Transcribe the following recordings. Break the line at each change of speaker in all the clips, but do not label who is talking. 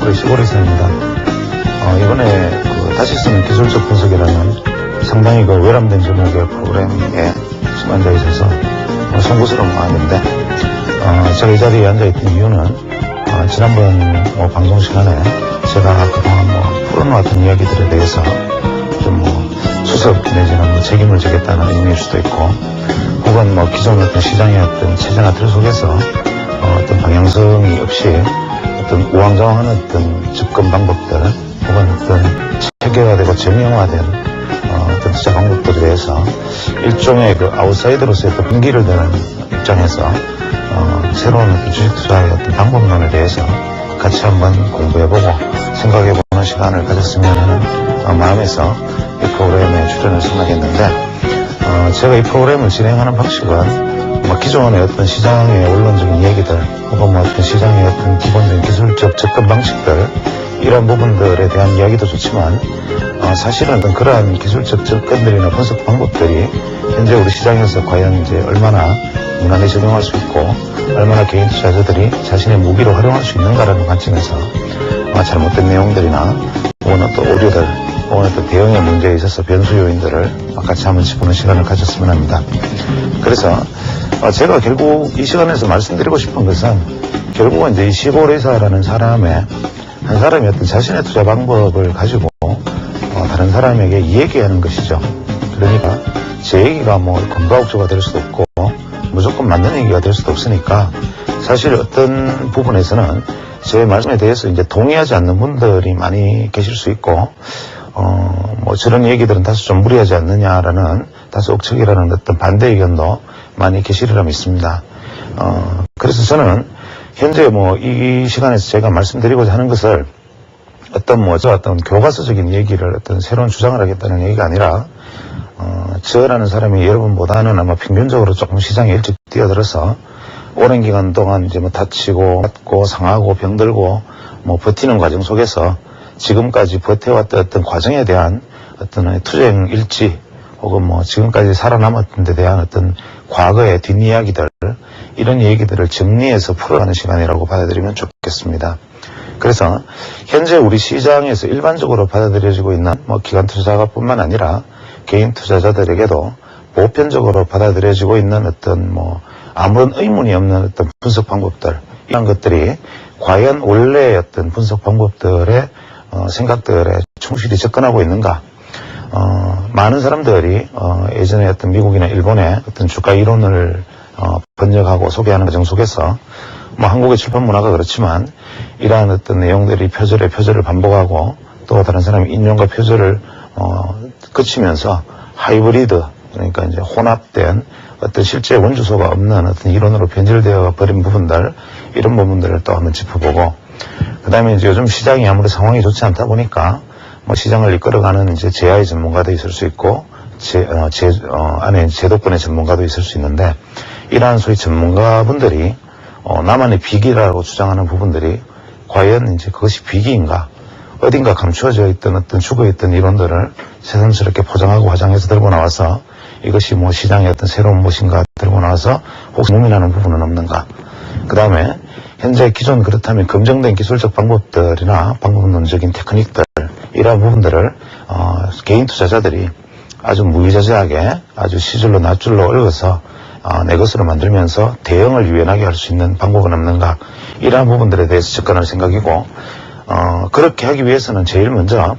서울의 시골에서입니다. 이번에 다시 쓰는 기술적 분석이라는 상당히 외람된 제목의 프로그램에 지금 앉아 있어서 송구스러운 마음인데, 제가 이 자리에 앉아 있던 이유는 지난번 방송 시간에 제가 그동안 풀어놓았던 이야기들에 대해서 좀 수습 내지는 책임을 지겠다는 의미일 수도 있고, 혹은 기존 어떤 시장의 어떤 체제나 틀 속에서 어떤 방향성이 없이 어떤 우왕좌왕하는 어떤 접근 방법들, 혹은 어떤 체계화되고 정형화된 어떤 투자 방법들에 대해서 일종의 아웃사이더로서의 어떤 분기를 드는 입장에서 새로운 어떤 주식 투자의 어떤 방법론에 대해서 같이 한번 공부해보고 생각해보는 시간을 가졌으면 하는 마음에서 이 프로그램에 출연을 선택했는데, 제가 이 프로그램을 진행하는 방식은 기존의 어떤 시장의 원론적인 이야기들, 혹은 어떤 시장의 어떤 기본적인 기술적 접근 방식들, 이런 부분들에 대한 이야기도 좋지만, 사실은 그러한 기술적 접근들이나 분석 방법들이 현재 우리 시장에서 과연 이제 얼마나 무난히 적용할 수 있고, 얼마나 개인 투자자들이 자신의 무기로 활용할 수 있는가라는 관점에서 잘못된 내용들이나, 혹은 또 오류들, 혹은 또 대응의 문제에 있어서 변수 요인들을 같이 한번 짚어보는 시간을 가졌으면 합니다. 그래서 제가 결국 이 시간에서 말씀드리고 싶은 것은, 결국은 이제 이 시골의사라는 사람의 한 사람이 어떤 자신의 투자 방법을 가지고 다른 사람에게 얘기하는 것이죠. 그러니까 제 얘기가 건가옥조가 될 수도 없고 무조건 맞는 얘기가 될 수도 없으니까, 사실 어떤 부분에서는 제 말씀에 대해서 이제 동의하지 않는 분들이 많이 계실 수 있고, 저런 얘기들은 다소 좀 무리하지 않느냐라는 다소 억측이라는 어떤 반대 의견도 많이 계시리라 믿습니다. 그래서 저는 현재 이 시간에서 제가 말씀드리고자 하는 것을 어떤 교과서적인 얘기를 어떤 새로운 주장을 하겠다는 얘기가 아니라, 저라는 사람이 여러분보다는 아마 평균적으로 조금 시장에 일찍 뛰어들어서 오랜 기간 동안 이제 다치고 맞고 상하고 병들고 버티는 과정 속에서 지금까지 버텨왔던 어떤 과정에 대한 어떤 투쟁 일지, 혹은 지금까지 살아남았던 데 대한 어떤 과거의 뒷이야기들, 이런 얘기들을 정리해서 풀어가는 시간이라고 받아들이면 좋겠습니다. 그래서 현재 우리 시장에서 일반적으로 받아들여지고 있는 기관 투자가뿐만 아니라 개인 투자자들에게도 보편적으로 받아들여지고 있는 어떤 아무런 의문이 없는 어떤 분석 방법들, 이런 것들이 과연 원래의 어떤 분석 방법들의 생각들에 충실히 접근하고 있는가? 많은 사람들이 예전에 어떤 미국이나 일본의 어떤 주가 이론을 번역하고 소개하는 과정 속에서 한국의 출판 문화가 그렇지만, 이러한 어떤 내용들이 표절을 반복하고, 또 다른 사람이 인용과 표절을 그치면서 하이브리드, 그러니까 이제 혼합된 어떤 실제 원주소가 없는 어떤 이론으로 변질되어 버린 부분들, 이런 부분들을 또 한번 짚어보고, 그 다음에 이제 요즘 시장이 아무리 상황이 좋지 않다 보니까 시장을 이끌어가는 이제 제야의 전문가도 있을 수 있고, 안에 제도권의 전문가도 있을 수 있는데, 이러한 소위 전문가분들이 나만의 비기라고 주장하는 부분들이 과연 이제 그것이 비기인가, 어딘가 감추어져 있던 어떤 죽어있던 이론들을 새삼스럽게 포장하고 화장해서 들고 나와서 이것이 시장의 어떤 새로운 무엇인가 들고 나와서 혹시 고민하는 부분은 없는가. 그 다음에 현재 기존 그렇다면 검증된 기술적 방법들이나 방법론적인 테크닉들, 이러한 부분들을 개인 투자자들이 아주 무의자재하게 아주 시줄로 낱줄로 얽어서 내 것으로 만들면서 대응을 유연하게 할 수 있는 방법은 없는가, 이러한 부분들에 대해서 접근할 생각이고, 그렇게 하기 위해서는 제일 먼저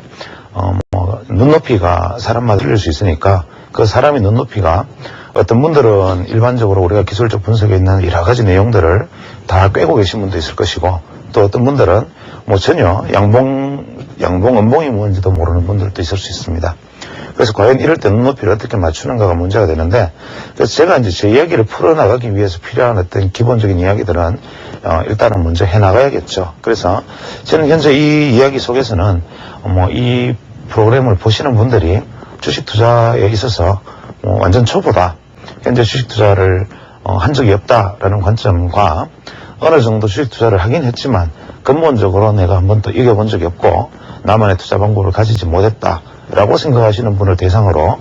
눈높이가 사람마다 틀릴 수 있으니까, 그 사람의 눈높이가, 어떤 분들은 일반적으로 우리가 기술적 분석에 있는 여러 가지 내용들을 다 꿰고 계신 분도 있을 것이고, 또 어떤 분들은 전혀 음봉이 뭔지도 모르는 분들도 있을 수 있습니다. 그래서 과연 이럴 때 눈높이를 어떻게 맞추는가가 문제가 되는데, 그래서 제가 이제 제 이야기를 풀어나가기 위해서 필요한 어떤 기본적인 이야기들은 일단은 먼저 해나가야겠죠. 그래서 저는 현재 이 이야기 속에서는 이 프로그램을 보시는 분들이 주식 투자에 있어서 완전 초보다, 현재 주식 투자를 한 적이 없다라는 관점과, 어느 정도 주식 투자를 하긴 했지만 근본적으로 내가 한 번도 이겨본 적이 없고 나만의 투자 방법을 가지지 못했다, 라고 생각하시는 분을 대상으로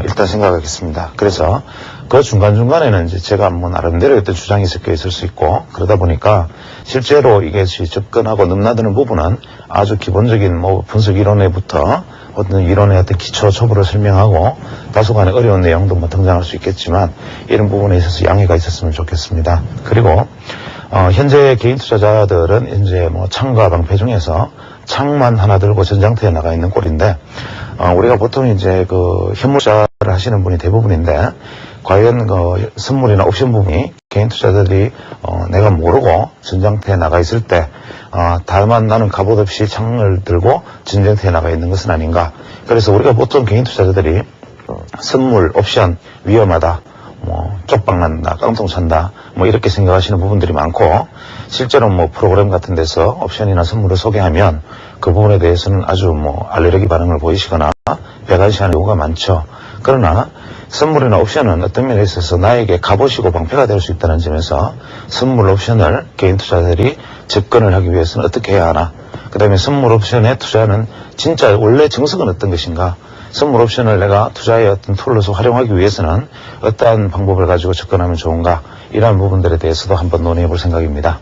일단 생각하겠습니다. 그래서 그 중간중간에는 이제 제가 뭐 나름대로 어떤 주장이 섞여 있을 수 있고, 그러다 보니까 실제로 이것이 접근하고 넘나드는 부분은 아주 기본적인 뭐 분석 이론에부터 어떤 이론의 어떤 기초 초보를 설명하고 다소간의 어려운 내용도 뭐 등장할 수 있겠지만, 이런 부분에 있어서 양해가 있었으면 좋겠습니다. 그리고 현재 개인 투자자들은 이제 뭐 창과 방패 중에서 창만 하나 들고 전장터에 나가 있는 꼴인데, 우리가 보통 이제 그 현물 투자를 하시는 분이 대부분인데, 과연 그 선물이나 옵션 부분이 개인 투자자들이 내가 모르고 전장터에 나가 있을 때 다만 나는 갑옷 없이 창을 들고 전장터에 나가 있는 것은 아닌가. 그래서 우리가 보통 개인 투자자들이 선물, 옵션 위험하다, 뭐 쪽박 난다, 깡통 찬다, 뭐 이렇게 생각하시는 부분들이 많고, 실제로 뭐 프로그램 같은 데서 옵션이나 선물을 소개하면 그 부분에 대해서는 아주 뭐 알레르기 반응을 보이시거나 배관시하는 경우가 많죠. 그러나 선물이나 옵션은 어떤 면에 있어서 나에게 갑옷이고 방패가 될 수 있다는 점에서 선물 옵션을 개인 투자자들이 접근을 하기 위해서는 어떻게 해야 하나, 그 다음에 선물 옵션의 투자는 진짜 원래 정석은 어떤 것인가, 선물 옵션을 내가 투자의 어떤 툴로서 활용하기 위해서는 어떠한 방법을 가지고 접근하면 좋은가, 이러한 부분들에 대해서도 한번 논의해 볼 생각입니다.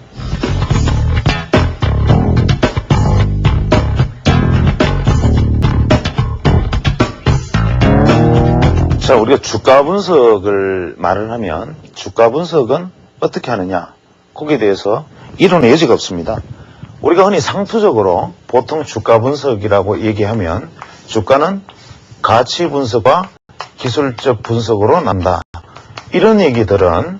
자, 우리가 주가 분석을 말을 하면 주가 분석은 어떻게 하느냐, 거기에 대해서 이론의 여지가 없습니다. 우리가 흔히 상투적으로 보통 주가 분석이라고 얘기하면 주가는 가치 분석과 기술적 분석으로 난다, 이런 얘기들은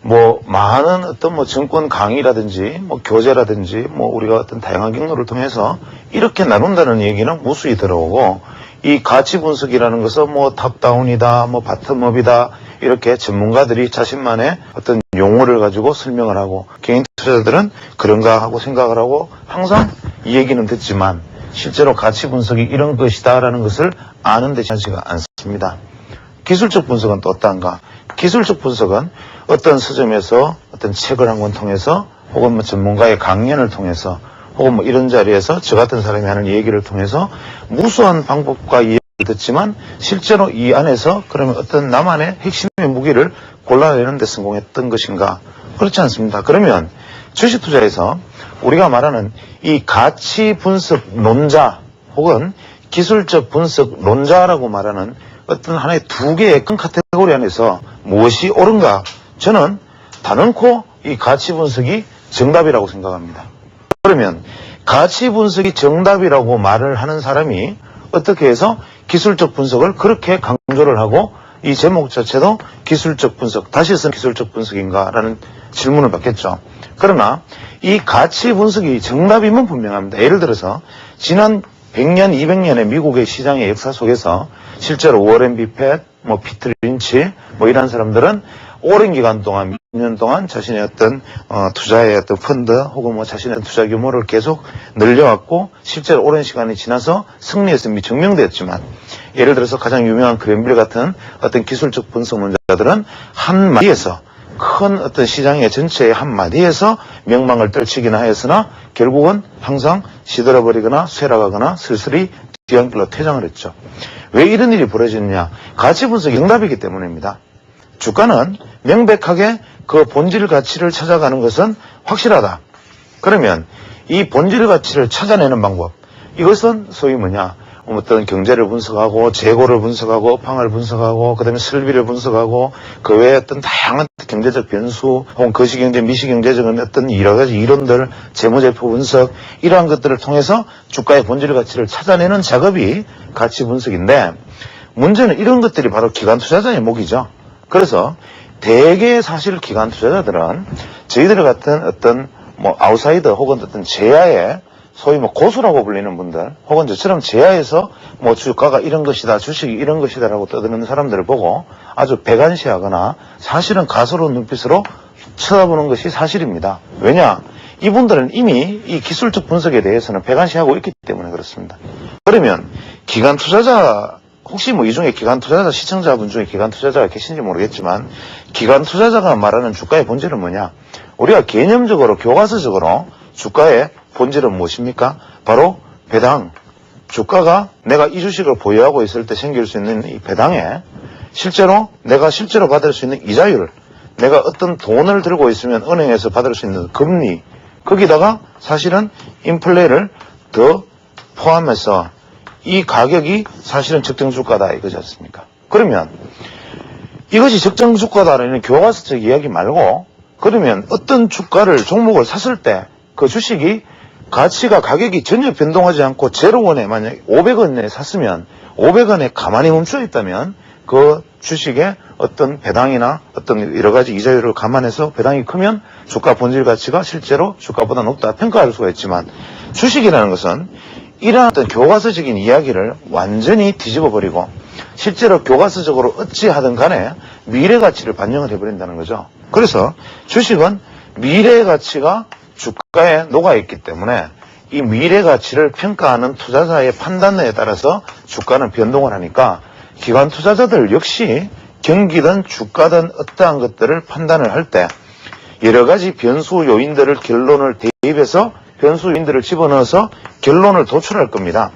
뭐 많은 어떤 뭐 증권 강의라든지 뭐 교재라든지 뭐 우리가 어떤 다양한 경로를 통해서 이렇게 나눈다는 얘기는 무수히 들어오고, 이 가치 분석이라는 것은 뭐 탑다운이다, 뭐 바텀업이다, 이렇게 전문가들이 자신만의 어떤 용어를 가지고 설명을 하고, 개인 투자자들은 그런가 하고 생각을 하고 항상 이 얘기는 듣지만 실제로 가치 분석이 이런 것이다라는 것을 아는 데 지나지가 않습니다. 기술적 분석은 또 어떤가? 기술적 분석은 어떤 서점에서 어떤 책을 한 권 통해서, 혹은 뭐 전문가의 강연을 통해서, 혹은 뭐 이런 자리에서 저 같은 사람이 하는 얘기를 통해서 무수한 방법과 이해를 듣지만 실제로 이 안에서 그러면 어떤 나만의 핵심의 무기를 골라내는 데 성공했던 것인가? 그렇지 않습니다. 그러면 주식 투자에서 우리가 말하는 이 가치 분석 논자 혹은 기술적 분석 논자라고 말하는 어떤 하나의 두 개의 큰 카테고리 안에서 무엇이 옳은가? 저는 단언코 이 가치 분석이 정답이라고 생각합니다. 그러면 가치 분석이 정답이라고 말을 하는 사람이 어떻게 해서 기술적 분석을 그렇게 강조를 하고, 이 제목 자체도 기술적 분석, 다시 쓴 기술적 분석인가라는 질문을 받겠죠. 그러나 이 가치 분석이 정답이면 분명합니다. 예를 들어서 지난 100년, 200년의 미국의 시장의 역사 속에서 실제로 워렌 비펫, 뭐 피터 린치, 뭐 이런 사람들은 오랜 기간 동안, 몇 년 동안 자신의 어떤 투자의 어떤 펀드 혹은 뭐 자신의 투자 규모를 계속 늘려왔고, 실제로 오랜 시간이 지나서 승리했음이 증명되었지만, 예를 들어서 가장 유명한 그랜빌 같은 어떤 기술적 분석 논자들은 한 마디에서, 큰 어떤 시장의 전체의 한 마디에서 명망을 떨치기나 하였으나 결국은 항상 시들어버리거나 쇠락하거나 슬슬이 뒤안길로 퇴장을 했죠. 왜 이런 일이 벌어지느냐? 가치 분석이 정답이기 때문입니다. 주가는 명백하게 그 본질 가치를 찾아가는 것은 확실하다. 그러면 이 본질 가치를 찾아내는 방법, 이것은 소위 뭐냐? 어떤 경제를 분석하고 재고를 분석하고 업황을 분석하고 그다음에 설비를 분석하고 그 외에 어떤 다양한 경제적 변수 혹은 거시경제 미시경제적인 어떤 여러 가지 이론들, 재무제표 분석, 이러한 것들을 통해서 주가의 본질 가치를 찾아내는 작업이 가치 분석인데, 문제는 이런 것들이 바로 기관 투자자의 목이죠. 그래서 대개 사실 기관 투자자들은 저희들 같은 어떤 뭐 아웃사이더 혹은 어떤 제야의 소위 뭐 고수라고 불리는 분들, 혹은 저처럼 제야에서 뭐 주가가 이런 것이다, 주식이 이런 것이다라고 떠드는 사람들을 보고 아주 배관시하거나 사실은 가소로운 눈빛으로 쳐다보는 것이 사실입니다. 왜냐? 이분들은 이미 이 기술적 분석에 대해서는 배관시하고 있기 때문에 그렇습니다. 그러면 기관 투자자, 혹시 뭐 이 중에 기관 투자자, 시청자분 중에 기관 투자자가 계신지 모르겠지만, 기관 투자자가 말하는 주가의 본질은 뭐냐? 우리가 개념적으로, 교과서적으로 주가의 본질은 무엇입니까? 바로 배당, 주가가 내가 이 주식을 보유하고 있을 때 생길 수 있는 이 배당에 내가 실제로 받을 수 있는 이자율, 내가 어떤 돈을 들고 있으면 은행에서 받을 수 있는 금리, 거기다가 사실은 인플레를 더 포함해서 이 가격이 사실은 적정주가다 이거지 않습니까? 그러면 이것이 적정주가다라는 교과서적 이야기 말고, 그러면 어떤 주가를 종목을 샀을 때 그 주식이 가격이 전혀 변동하지 않고 0원에 만약 500원에 샀으면 500원에 가만히 멈춰 있다면 그 주식의 어떤 배당이나 어떤 여러 가지 이자율을 감안해서 배당이 크면 주가 본질 가치가 실제로 주가보다 높다 평가할 수가 있지만, 주식이라는 것은 이러한 어떤 교과서적인 이야기를 완전히 뒤집어 버리고 실제로 교과서적으로 어찌하든 간에 미래 가치를 반영을 해버린다는 거죠. 그래서 주식은 미래 가치가 주가에 녹아있기 때문에 이 미래 가치를 평가하는 투자자의 판단에 따라서 주가는 변동을 하니까, 기관 투자자들 역시 경기든 주가든 어떠한 것들을 판단을 할 때 여러 가지 변수 요인들을 결론을 대입해서 변수 요인들을 집어넣어서 결론을 도출할 겁니다.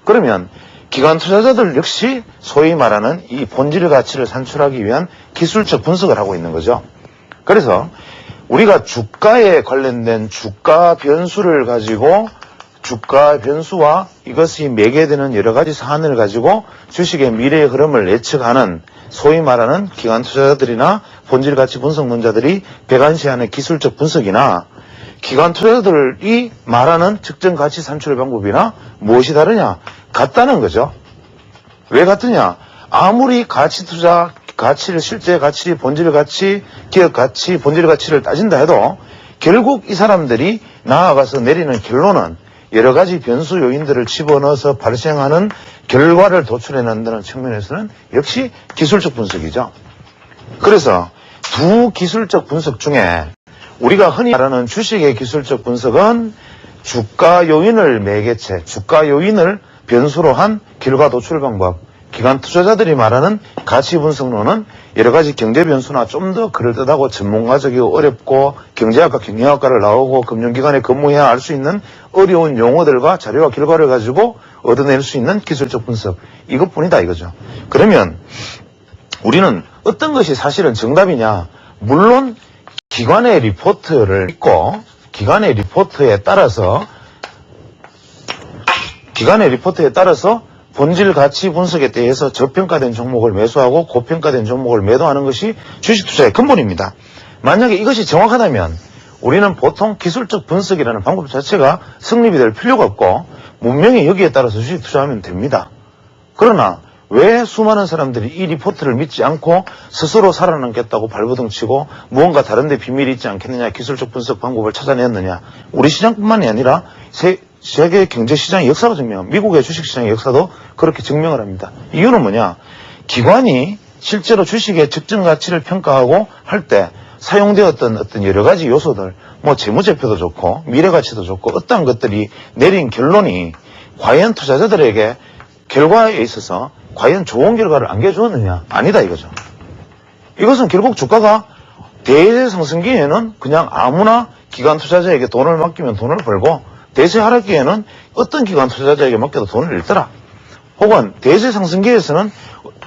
그러면 기관 투자자들 역시 소위 말하는 이 본질 가치를 산출하기 위한 기술적 분석을 하고 있는 거죠. 그래서 우리가 주가에 관련된 주가 변수를 가지고, 주가 변수와 이것이 매개되는 여러 가지 사안을 가지고 주식의 미래의 흐름을 예측하는 소위 말하는 기관 투자자들이나 본질 가치 분석론자들이 배관시하는 기술적 분석이나, 기관 투자자들이 말하는 적정 가치 산출 방법이나 무엇이 다르냐? 같다는 거죠. 왜 같으냐? 아무리 가치 투자 가치를, 실제 가치, 본질 가치, 기업 가치, 본질 가치를 따진다 해도 결국 이 사람들이 나아가서 내리는 결론은 여러 가지 변수 요인들을 집어넣어서 발생하는 결과를 도출해낸다는 측면에서는 역시 기술적 분석이죠. 그래서 두 기술적 분석 중에 우리가 흔히 말하는 주식의 기술적 분석은 주가 요인을 매개체, 주가 요인을 변수로 한 결과 도출 방법, 기관 투자자들이 말하는 가치 분석론은 여러 가지 경제 변수나 좀 더 그럴듯하고 전문가적이고 어렵고 경제학과 경영학과를 나오고 금융기관에 근무해야 알 수 있는 어려운 용어들과 자료와 결과를 가지고 얻어낼 수 있는 기술적 분석, 이것뿐이다 이거죠. 그러면 우리는 어떤 것이 사실은 정답이냐? 물론 기관의 리포트를 읽고 기관의 리포트에 따라서 본질 가치 분석에 대해서 저평가된 종목을 매수하고 고평가된 종목을 매도하는 것이 주식 투자의 근본입니다. 만약에 이것이 정확하다면 우리는 보통 기술적 분석이라는 방법 자체가 성립이 될 필요가 없고 문명이 여기에 따라서 주식 투자하면 됩니다. 그러나 왜 수많은 사람들이 이 리포트를 믿지 않고 스스로 살아남겠다고 발버둥치고 무언가 다른 데 비밀이 있지 않겠느냐, 기술적 분석 방법을 찾아냈느냐? 우리 시장뿐만이 아니라 세계 경제시장의 역사가 증명합니다. 미국의 주식시장의 역사도 그렇게 증명을 합니다. 이유는 뭐냐? 기관이 실제로 주식의 적정 가치를 평가하고 할 때 사용되었던 어떤 여러 가지 요소들, 재무제표도 좋고 미래가치도 좋고 어떠한 것들이 내린 결론이 과연 투자자들에게 결과에 있어서 과연 좋은 결과를 안겨주었느냐? 아니다 이거죠. 이것은 결국 주가가 대세 상승기에는 그냥 아무나 기관 투자자에게 돈을 맡기면 돈을 벌고, 대세 하락기에는 어떤 기관 투자자에게 맡겨도 돈을 잃더라. 혹은 대세 상승기에서는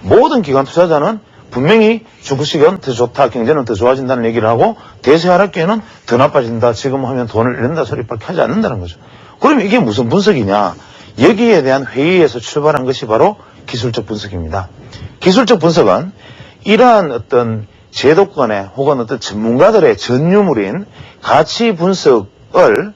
모든 기관 투자자는 분명히 주식은 더 좋다, 경제는 더 좋아진다는 얘기를 하고, 대세 하락기에는 더 나빠진다, 지금 하면 돈을 잃는다 소리밖에 하지 않는다는 거죠. 그러면 이게 무슨 분석이냐? 여기에 대한 회의에서 출발한 것이 바로 기술적 분석입니다. 기술적 분석은 이러한 어떤 제도권의 혹은 어떤 전문가들의 전유물인 가치 분석을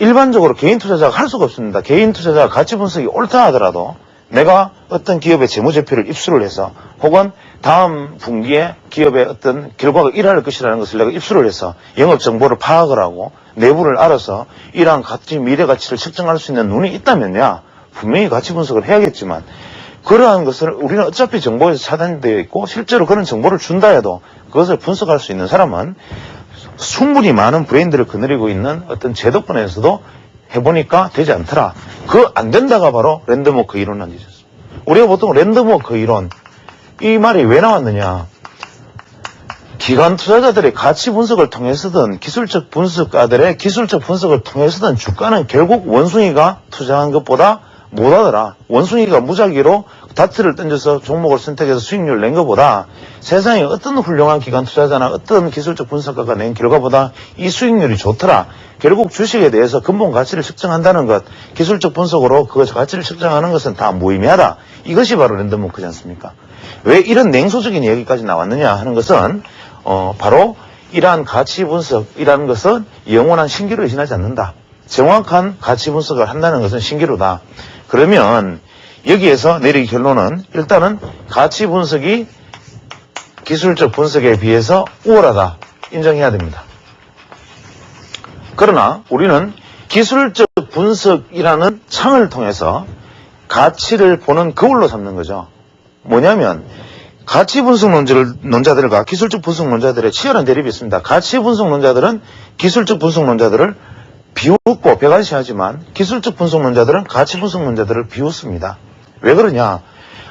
일반적으로 개인 투자자가 할 수가 없습니다. 개인 투자자가 가치 분석이 옳다 하더라도 내가 어떤 기업의 재무제표를 입수를 해서 혹은 다음 분기에 기업의 어떤 결과가 이러할 것이라는 것을 내가 입수를 해서 영업정보를 파악을 하고 내부를 알아서 이러한 가치, 미래 가치를 측정할 수 있는 눈이 있다면야 분명히 가치 분석을 해야겠지만, 그러한 것을 우리는 어차피 정보에서 차단되어 있고 실제로 그런 정보를 준다 해도 그것을 분석할 수 있는 사람은 충분히 많은 브레인들을 거느리고 있는 어떤 제도권에서도 해보니까 되지 않더라. 그 안 된다가 바로 랜덤워크 이론이라는 게 있었어요. 우리가 보통 랜덤워크 이론, 이 말이 왜 나왔느냐? 기관 투자자들의 가치 분석을 통해서든 기술적 분석가들의 기술적 분석을 통해서든 주가는 결국 원숭이가 투자한 것보다 못 하더라. 원숭이가 무작위로 다트를 던져서 종목을 선택해서 수익률을 낸 것보다 세상에 어떤 훌륭한 기관 투자자나 어떤 기술적 분석가가 낸 결과보다 이 수익률이 좋더라. 결국 주식에 대해서 근본 가치를 측정한다는 것, 기술적 분석으로 그 가치를 측정하는 것은 다 무의미하다. 이것이 바로 랜덤워크지 않습니까? 왜 이런 냉소적인 얘기까지 나왔느냐 하는 것은 바로 이러한 가치 분석이라는 것은 영원한 신기루에 지나지 않는다. 정확한 가치 분석을 한다는 것은 신기루다. 그러면 여기에서 내리기 결론은 일단은 가치 분석이 기술적 분석에 비해서 우월하다. 인정해야 됩니다. 그러나 우리는 기술적 분석이라는 창을 통해서 가치를 보는 거울로 삼는 거죠. 뭐냐면 가치 분석 논자들과 기술적 분석 논자들의 치열한 대립이 있습니다. 가치 분석 논자들은 기술적 분석 논자들을 비웃고 배관시하지만 기술적 분석 논자들은 가치 분석 논자들을 비웃습니다. 왜 그러냐?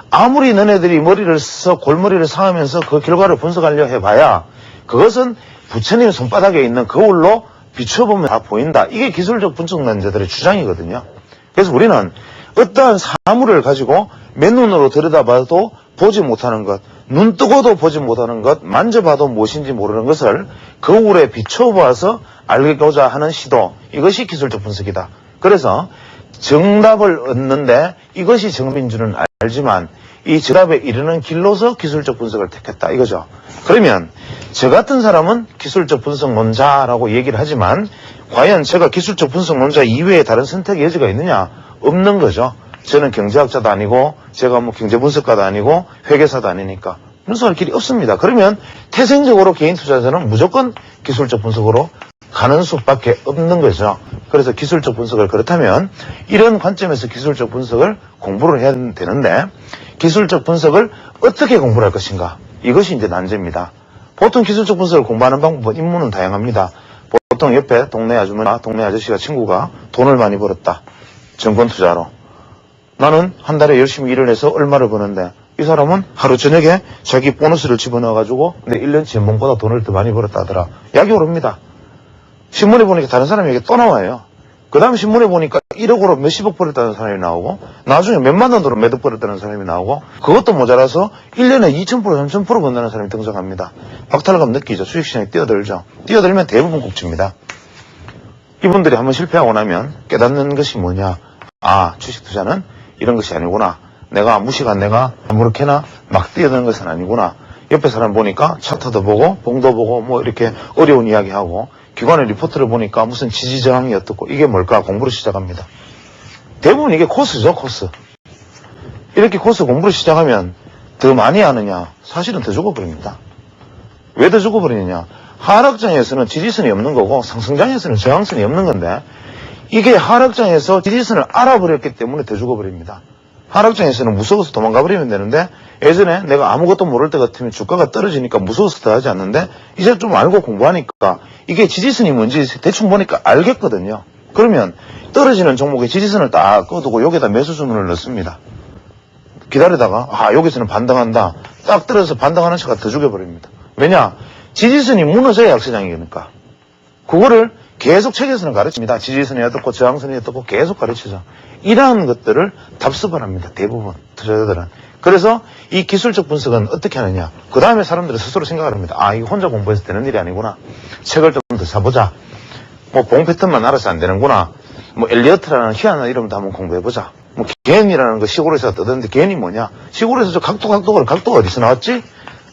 아무리 너네들이 머리를 써서 골머리를 상하면서 그 결과를 분석하려 해봐야 그것은 부처님 손바닥에 있는 거울로 비춰보면 다 보인다. 이게 기술적 분석 논자들의 주장이거든요. 그래서 우리는 어떠한 사물을 가지고 맨눈으로 들여다봐도 보지 못하는 것, 눈 뜨고도 보지 못하는 것, 만져봐도 무엇인지 모르는 것을 거울에 비춰봐서 알고자 하는 시도, 이것이 기술적 분석이다. 그래서 정답을 얻는데 이것이 정답인 줄은 알지만 이 정답에 이르는 길로서 기술적 분석을 택했다 이거죠. 그러면 저 같은 사람은 기술적 분석 논자라고 얘기를 하지만 과연 제가 기술적 분석 논자 이외에 다른 선택의 여지가 있느냐? 없는 거죠. 저는 경제학자도 아니고 제가 뭐 경제분석가도 아니고 회계사도 아니니까 분석할 길이 없습니다. 그러면 태생적으로 개인 투자자는 무조건 기술적 분석으로 가는 수밖에 없는 거죠. 그래서 기술적 분석을 그렇다면 이런 관점에서 기술적 분석을 공부를 해야 되는데 기술적 분석을 어떻게 공부를 할 것인가? 이것이 이제 난제입니다. 보통 기술적 분석을 공부하는 방법은 입문은 다양합니다. 보통 옆에 동네 아주머니나 동네 아저씨가 친구가 돈을 많이 벌었다. 정권 투자로. 나는 한 달에 열심히 일을 해서 얼마를 버는데 이 사람은 하루 저녁에 자기 보너스를 집어넣어가지고 내 1년치 연봉보다 돈을 더 많이 벌었다 하더라. 약이 오릅니다. 신문에 보니까 다른 사람 얘기 또 나와요. 그 다음 신문에 보니까 1억으로 몇십억 벌었다는 사람이 나오고 나중에 몇만 원으로 몇억 벌었다는 사람이 나오고 그것도 모자라서 1년에 2,000%, 3,000% 번다는 사람이 등장합니다. 박탈감 느끼죠. 주식시장에 뛰어들죠. 뛰어들면 대부분 국집니다. 이분들이 한번 실패하고 나면 깨닫는 것이 뭐냐. 아, 주식 투자는 이런 것이 아니구나. 내가 무식한 내가 아무렇게나 막 뛰어드는 것은 아니구나. 옆에 사람 보니까 차트도 보고 봉도 보고 뭐 이렇게 어려운 이야기하고 기관의 리포트를 보니까 무슨 지지저항이 어떻고 이게 뭘까 공부를 시작합니다. 대부분 이게 코스죠. 코스. 이렇게 코스 공부를 시작하면 더 많이 하느냐? 사실은 더 죽어버립니다. 왜 더 죽어버리느냐? 하락장에서는 지지선이 없는 거고 상승장에서는 저항선이 없는 건데 이게 하락장에서 지지선을 알아버렸기 때문에 더 죽어버립니다. 하락장에서는 무서워서 도망가 버리면 되는데 예전에 내가 아무것도 모를 때 같으면 주가가 떨어지니까 무서워서 더 하지 않는데 이제 좀 알고 공부하니까 이게 지지선이 뭔지 대충 보니까 알겠거든요. 그러면 떨어지는 종목의 지지선을 딱 꺼두고 여기다 매수 주문을 넣습니다. 기다리다가 아 여기서는 반등한다. 딱 떨어져서 반등하는 차가 더 죽여버립니다. 왜냐? 지지선이 무너져야 약세장이니까. 그거를 계속 책에서는 가르칩니다. 지지선이 어떻고 저항선이 어떻고 계속 가르치죠. 이러한 것들을 답습을 합니다. 대부분 투자자들은. 그래서 이 기술적 분석은 어떻게 하느냐. 그 다음에 사람들은 스스로 생각을 합니다. 아 이거 혼자 공부해서 되는 일이 아니구나. 책을 좀 더 사보자. 뭐 봉 패턴만 알아서 안 되는구나. 뭐 엘리어트라는 희한한 이름도 한번 공부해보자. 뭐 개인이라는 거 시골에서 뜨던데 개인이 뭐냐. 시골에서 저 각도가 어디서 나왔지?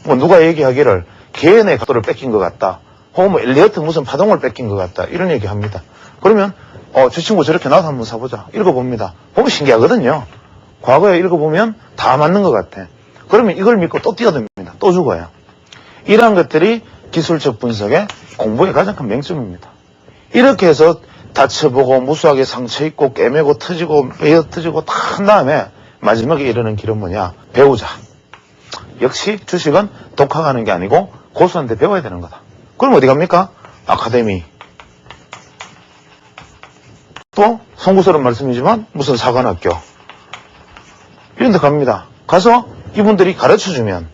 뭐 누가 얘기하기를 개인의 각도를 뺏긴 것 같다. 혹은 뭐 엘리어트 무슨 파동을 뺏긴 것 같다. 이런 얘기 합니다. 그러면 저 친구 저렇게 나도 한번 사보자. 읽어봅니다. 보면 신기하거든요. 과거에 읽어보면 다 맞는 것 같아. 그러면 이걸 믿고 또 뛰어듭니다. 또 죽어요. 이러한 것들이 기술적 분석의 공부의 가장 큰 맹점입니다. 이렇게 해서 다쳐보고 무수하게 상처 입고 깨매고 터지고 베어 터지고 다 한 다음에 마지막에 이르는 길은 뭐냐. 배우자. 역시 주식은 독학하는 게 아니고 고수한테 배워야 되는 거다. 그럼 어디 갑니까? 아카데미. 또 송구스러운 말씀이지만 무슨 사관학교 이런 데 갑니다. 가서 이분들이 가르쳐주면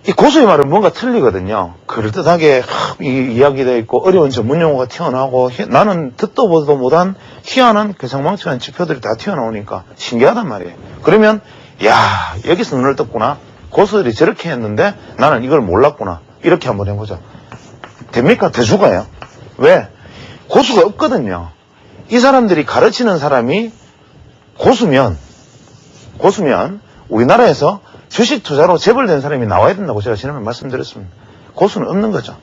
이 고수의 말은 뭔가 틀리거든요. 그럴듯하게 이야기되어 있고 어려운 전문용어가 튀어나오고 나는 듣도 보도 못한 희한한 괴상망측한 지표들이 다 튀어나오니까 신기하단 말이에요. 그러면 야 여기서 눈을 떴구나. 고수들이 저렇게 했는데 나는 이걸 몰랐구나. 이렇게 한번 해보자. 됩니까? 더 죽어요. 왜? 고수가 없거든요. 이 사람들이 가르치는 사람이 고수면 우리나라에서 주식 투자로 재벌된 사람이 나와야 된다고 제가 지난번에 말씀드렸습니다. 고수는 없는 거죠.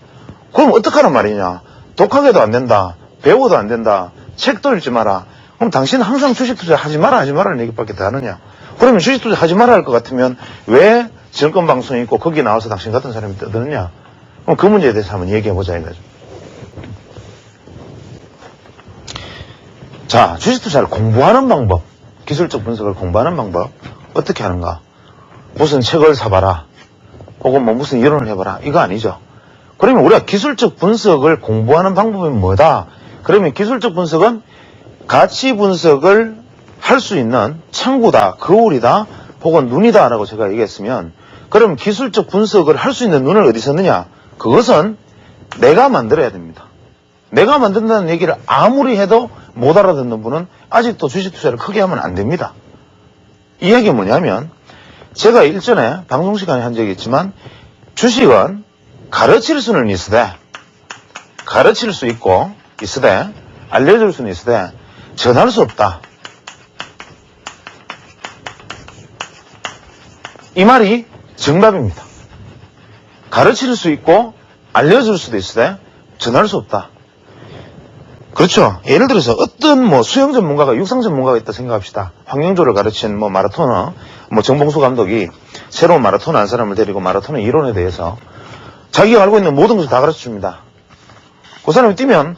그럼 어떡하란 말이냐. 독학해도 안 된다. 배워도 안 된다. 책도 읽지 마라. 그럼 당신은 항상 주식 투자 하지 마라는 얘기밖에 더 하느냐. 그러면 주식 투자 하지 마라 할 것 같으면 왜 정권방송이 있고 거기 나와서 당신 같은 사람이 떠드느냐. 그럼 그 문제에 대해서 한번 얘기해보자 이거죠. 자, 주식 투자를 공부하는 방법, 기술적 분석을 공부하는 방법 어떻게 하는가? 무슨 책을 사봐라. 혹은 뭐 무슨 이론을 해봐라. 이거 아니죠. 그러면 우리가 기술적 분석을 공부하는 방법이 뭐다? 그러면 기술적 분석은 가치 분석을 할 수 있는 창구다, 거울이다, 혹은 눈이다 라고 제가 얘기했으면 그럼 기술적 분석을 할 수 있는 눈을 어디서 넣느냐? 그것은 내가 만들어야 됩니다. 내가 만든다는 얘기를 아무리 해도 못 알아듣는 분은 아직도 주식 투자를 크게 하면 안 됩니다. 이 얘기가 뭐냐면 제가 일전에 방송 시간에 한 적이 있지만 주식은 가르칠 수는 있으되 가르칠 수 있고 있으되 알려줄 수는 있으되 전할 수 없다. 이 말이 정답입니다. 가르칠 수 있고 알려줄 수도 있으되 전할 수 없다. 그렇죠. 예를 들어서 어떤 뭐 수영 전문가가 육상 전문가가 있다 생각합시다. 황영조를 가르친 뭐 마라토너, 뭐 정봉수 감독이 새로운 마라토너 한 사람을 데리고 마라토너 이론에 대해서 자기가 알고 있는 모든 것을 다 가르쳐 줍니다. 그 사람이 뛰면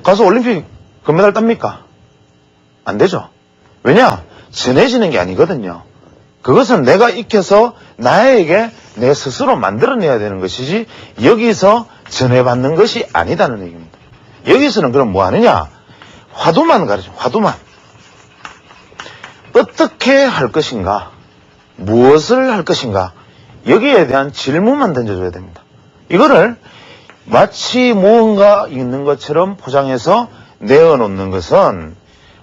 가서 올림픽 금메달 땁니까? 안 되죠. 왜냐? 전해지는 게 아니거든요. 그것은 내가 익혀서 나에게 내 스스로 만들어내야 되는 것이지 여기서 전해받는 것이 아니다는 얘기입니다. 여기서는 그럼 뭐 하느냐? 화두만 가르쳐. 화두만. 어떻게 할 것인가? 무엇을 할 것인가? 여기에 대한 질문만 던져줘야 됩니다. 이거를 마치 무언가 있는 것처럼 포장해서 내어놓는 것은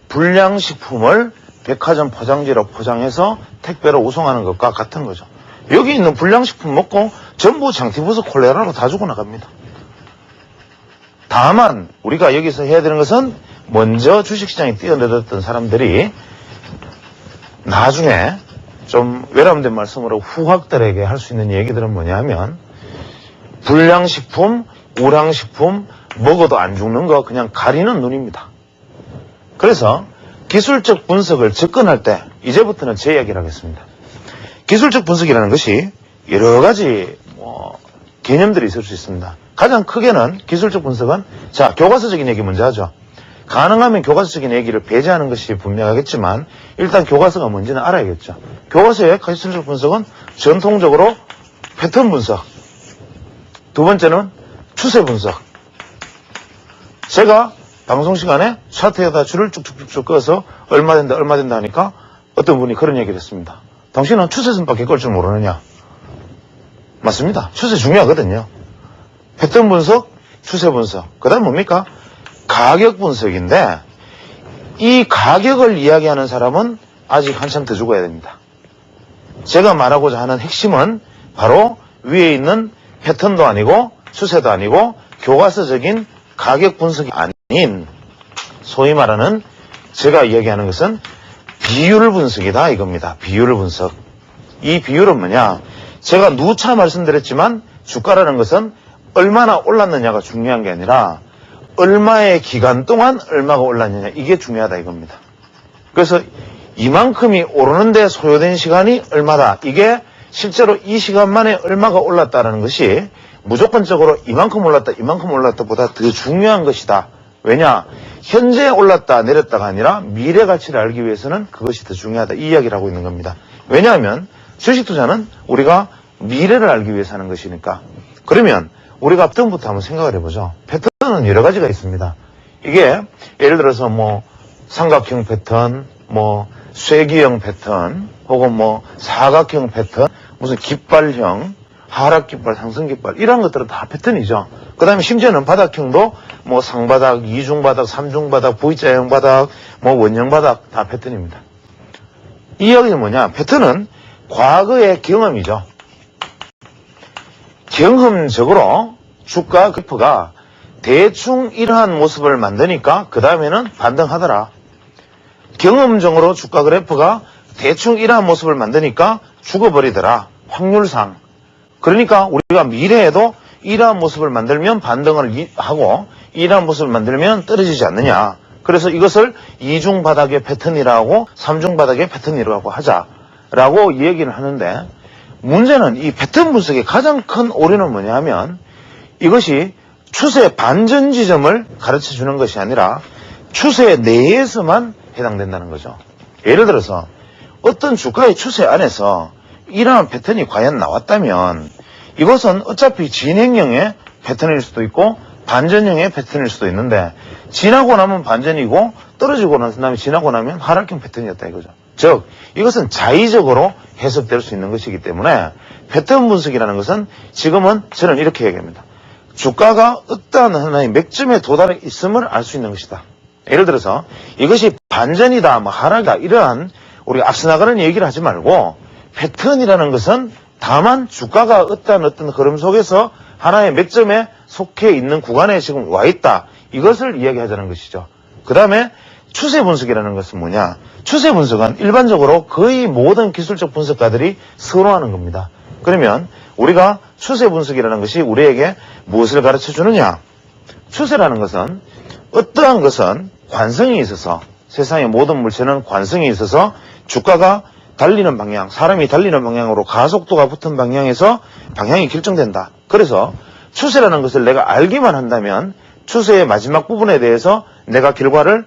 불량식품을 백화점 포장지로 포장해서 택배로 우송하는 것과 같은 거죠. 여기 있는 불량식품 먹고 전부 장티푸스 콜레라로 다 죽어나갑니다. 다만 우리가 여기서 해야 되는 것은 먼저 주식시장에 뛰어내렸던 사람들이 나중에 좀 외람된 말씀으로 후학들에게 할 수 있는 얘기들은 뭐냐면 불량식품, 우량식품 먹어도 안 죽는 거 그냥 가리는 눈입니다. 그래서 기술적 분석을 접근할 때 이제부터는 제 이야기를 하겠습니다. 기술적 분석이라는 것이 여러 가지 개념들이 있을 수 있습니다. 가장 크게는 기술적 분석은 자 교과서적인 얘기 먼저 하죠. 가능하면 교과서적인 얘기를 배제하는 것이 분명하겠지만 일단 교과서가 뭔지는 알아야겠죠. 교과서의 기술적 분석은 전통적으로 패턴 분석, 두 번째는 추세 분석. 제가 방송 시간에 차트에다 줄을 쭉쭉쭉 꺼서 얼마 된다 하니까 어떤 분이 그런 얘기를 했습니다. 당신은 추세선밖에 끌 줄 모르느냐? 맞습니다. 추세 중요하거든요. 패턴 분석, 추세 분석. 그 다음 뭡니까? 가격 분석인데 이 가격을 이야기하는 사람은 아직 한참 더 죽어야 됩니다. 제가 말하고자 하는 핵심은 바로 위에 있는 패턴도 아니고 추세도 아니고 교과서적인 가격 분석이 아닌 소위 말하는 제가 이야기하는 것은 비율 분석이다 이겁니다. 비율 분석. 이 비율은 뭐냐? 제가 누차 말씀드렸지만 주가라는 것은 얼마나 올랐느냐가 중요한 게 아니라 얼마의 기간 동안 얼마가 올랐느냐 이게 중요하다 이겁니다. 그래서 이만큼이 오르는데 소요된 시간이 얼마다. 이게 실제로 이 시간 만에 얼마가 올랐다는 것이 무조건적으로 이만큼 올랐다 보다 더 중요한 것이다. 왜냐? 현재 올랐다 내렸다가 아니라 미래 가치를 알기 위해서는 그것이 더 중요하다. 이 이야기를 하고 있는 겁니다. 왜냐하면 주식 투자는 우리가 미래를 알기 위해서 하는 것이니까. 그러면 우리가 패턴부터 한번 생각을 해보죠. 패턴은 여러 가지가 있습니다. 이게 예를 들어서 뭐 삼각형 패턴, 뭐 쇠기형 패턴, 혹은 뭐 사각형 패턴, 무슨 깃발형, 하락깃발, 상승깃발 이런 것들은 다 패턴이죠. 그 다음에 심지어는 바닥형도 뭐 상바닥, 이중바닥, 삼중바닥, V자형 바닥, 뭐 원형 바닥 다 패턴입니다. 이 이야기는 뭐냐? 패턴은 과거의 경험이죠. 경험적으로 주가 그래프가 대충 이러한 모습을 만드니까 그 다음에는 반등하더라. 경험적으로 주가 그래프가 대충 이러한 모습을 만드니까 죽어버리더라. 확률상. 그러니까 우리가 미래에도 이러한 모습을 만들면 반등을 하고 이러한 모습을 만들면 떨어지지 않느냐. 그래서 이것을 이중 바닥의 패턴이라고 삼중 바닥의 패턴이라고 하자라고 얘기를 하는데, 문제는 이 패턴 분석의 가장 큰 오류는 뭐냐 하면 이것이 추세 반전 지점을 가르쳐 주는 것이 아니라 추세 내에서만 해당된다는 거죠. 예를 들어서 어떤 주가의 추세 안에서 이러한 패턴이 과연 나왔다면 이것은 어차피 진행형의 패턴일 수도 있고 반전형의 패턴일 수도 있는데, 지나고 나면 반전이고 떨어지고 난 다음에 지나고 나면 하락형 패턴이었다 이거죠. 즉 이것은 자의적으로 해석될 수 있는 것이기 때문에 패턴 분석이라는 것은 지금은 저는 이렇게 얘기합니다. 주가가 어떠한 하나의 맥점에 도달해 있음을 알 수 있는 것이다. 예를 들어서 이것이 반전이다, 뭐 하락이다, 이러한 우리가 앞서 나가는 얘기를 하지 말고, 패턴이라는 것은 다만 주가가 어떤 흐름 속에서 하나의 맥점에 속해 있는 구간에 지금 와 있다, 이것을 이야기하자는 것이죠. 그 다음에 추세 분석이라는 것은 뭐냐? 추세 분석은 일반적으로 거의 모든 기술적 분석가들이 선호하는 겁니다. 그러면 우리가 추세 분석이라는 것이 우리에게 무엇을 가르쳐 주느냐? 추세라는 것은 어떠한 것은 관성이 있어서, 세상의 모든 물체는 관성이 있어서 주가가 달리는 방향, 사람이 달리는 방향으로 가속도가 붙은 방향에서 방향이 결정된다. 그래서 추세라는 것을 내가 알기만 한다면 추세의 마지막 부분에 대해서 내가 결과를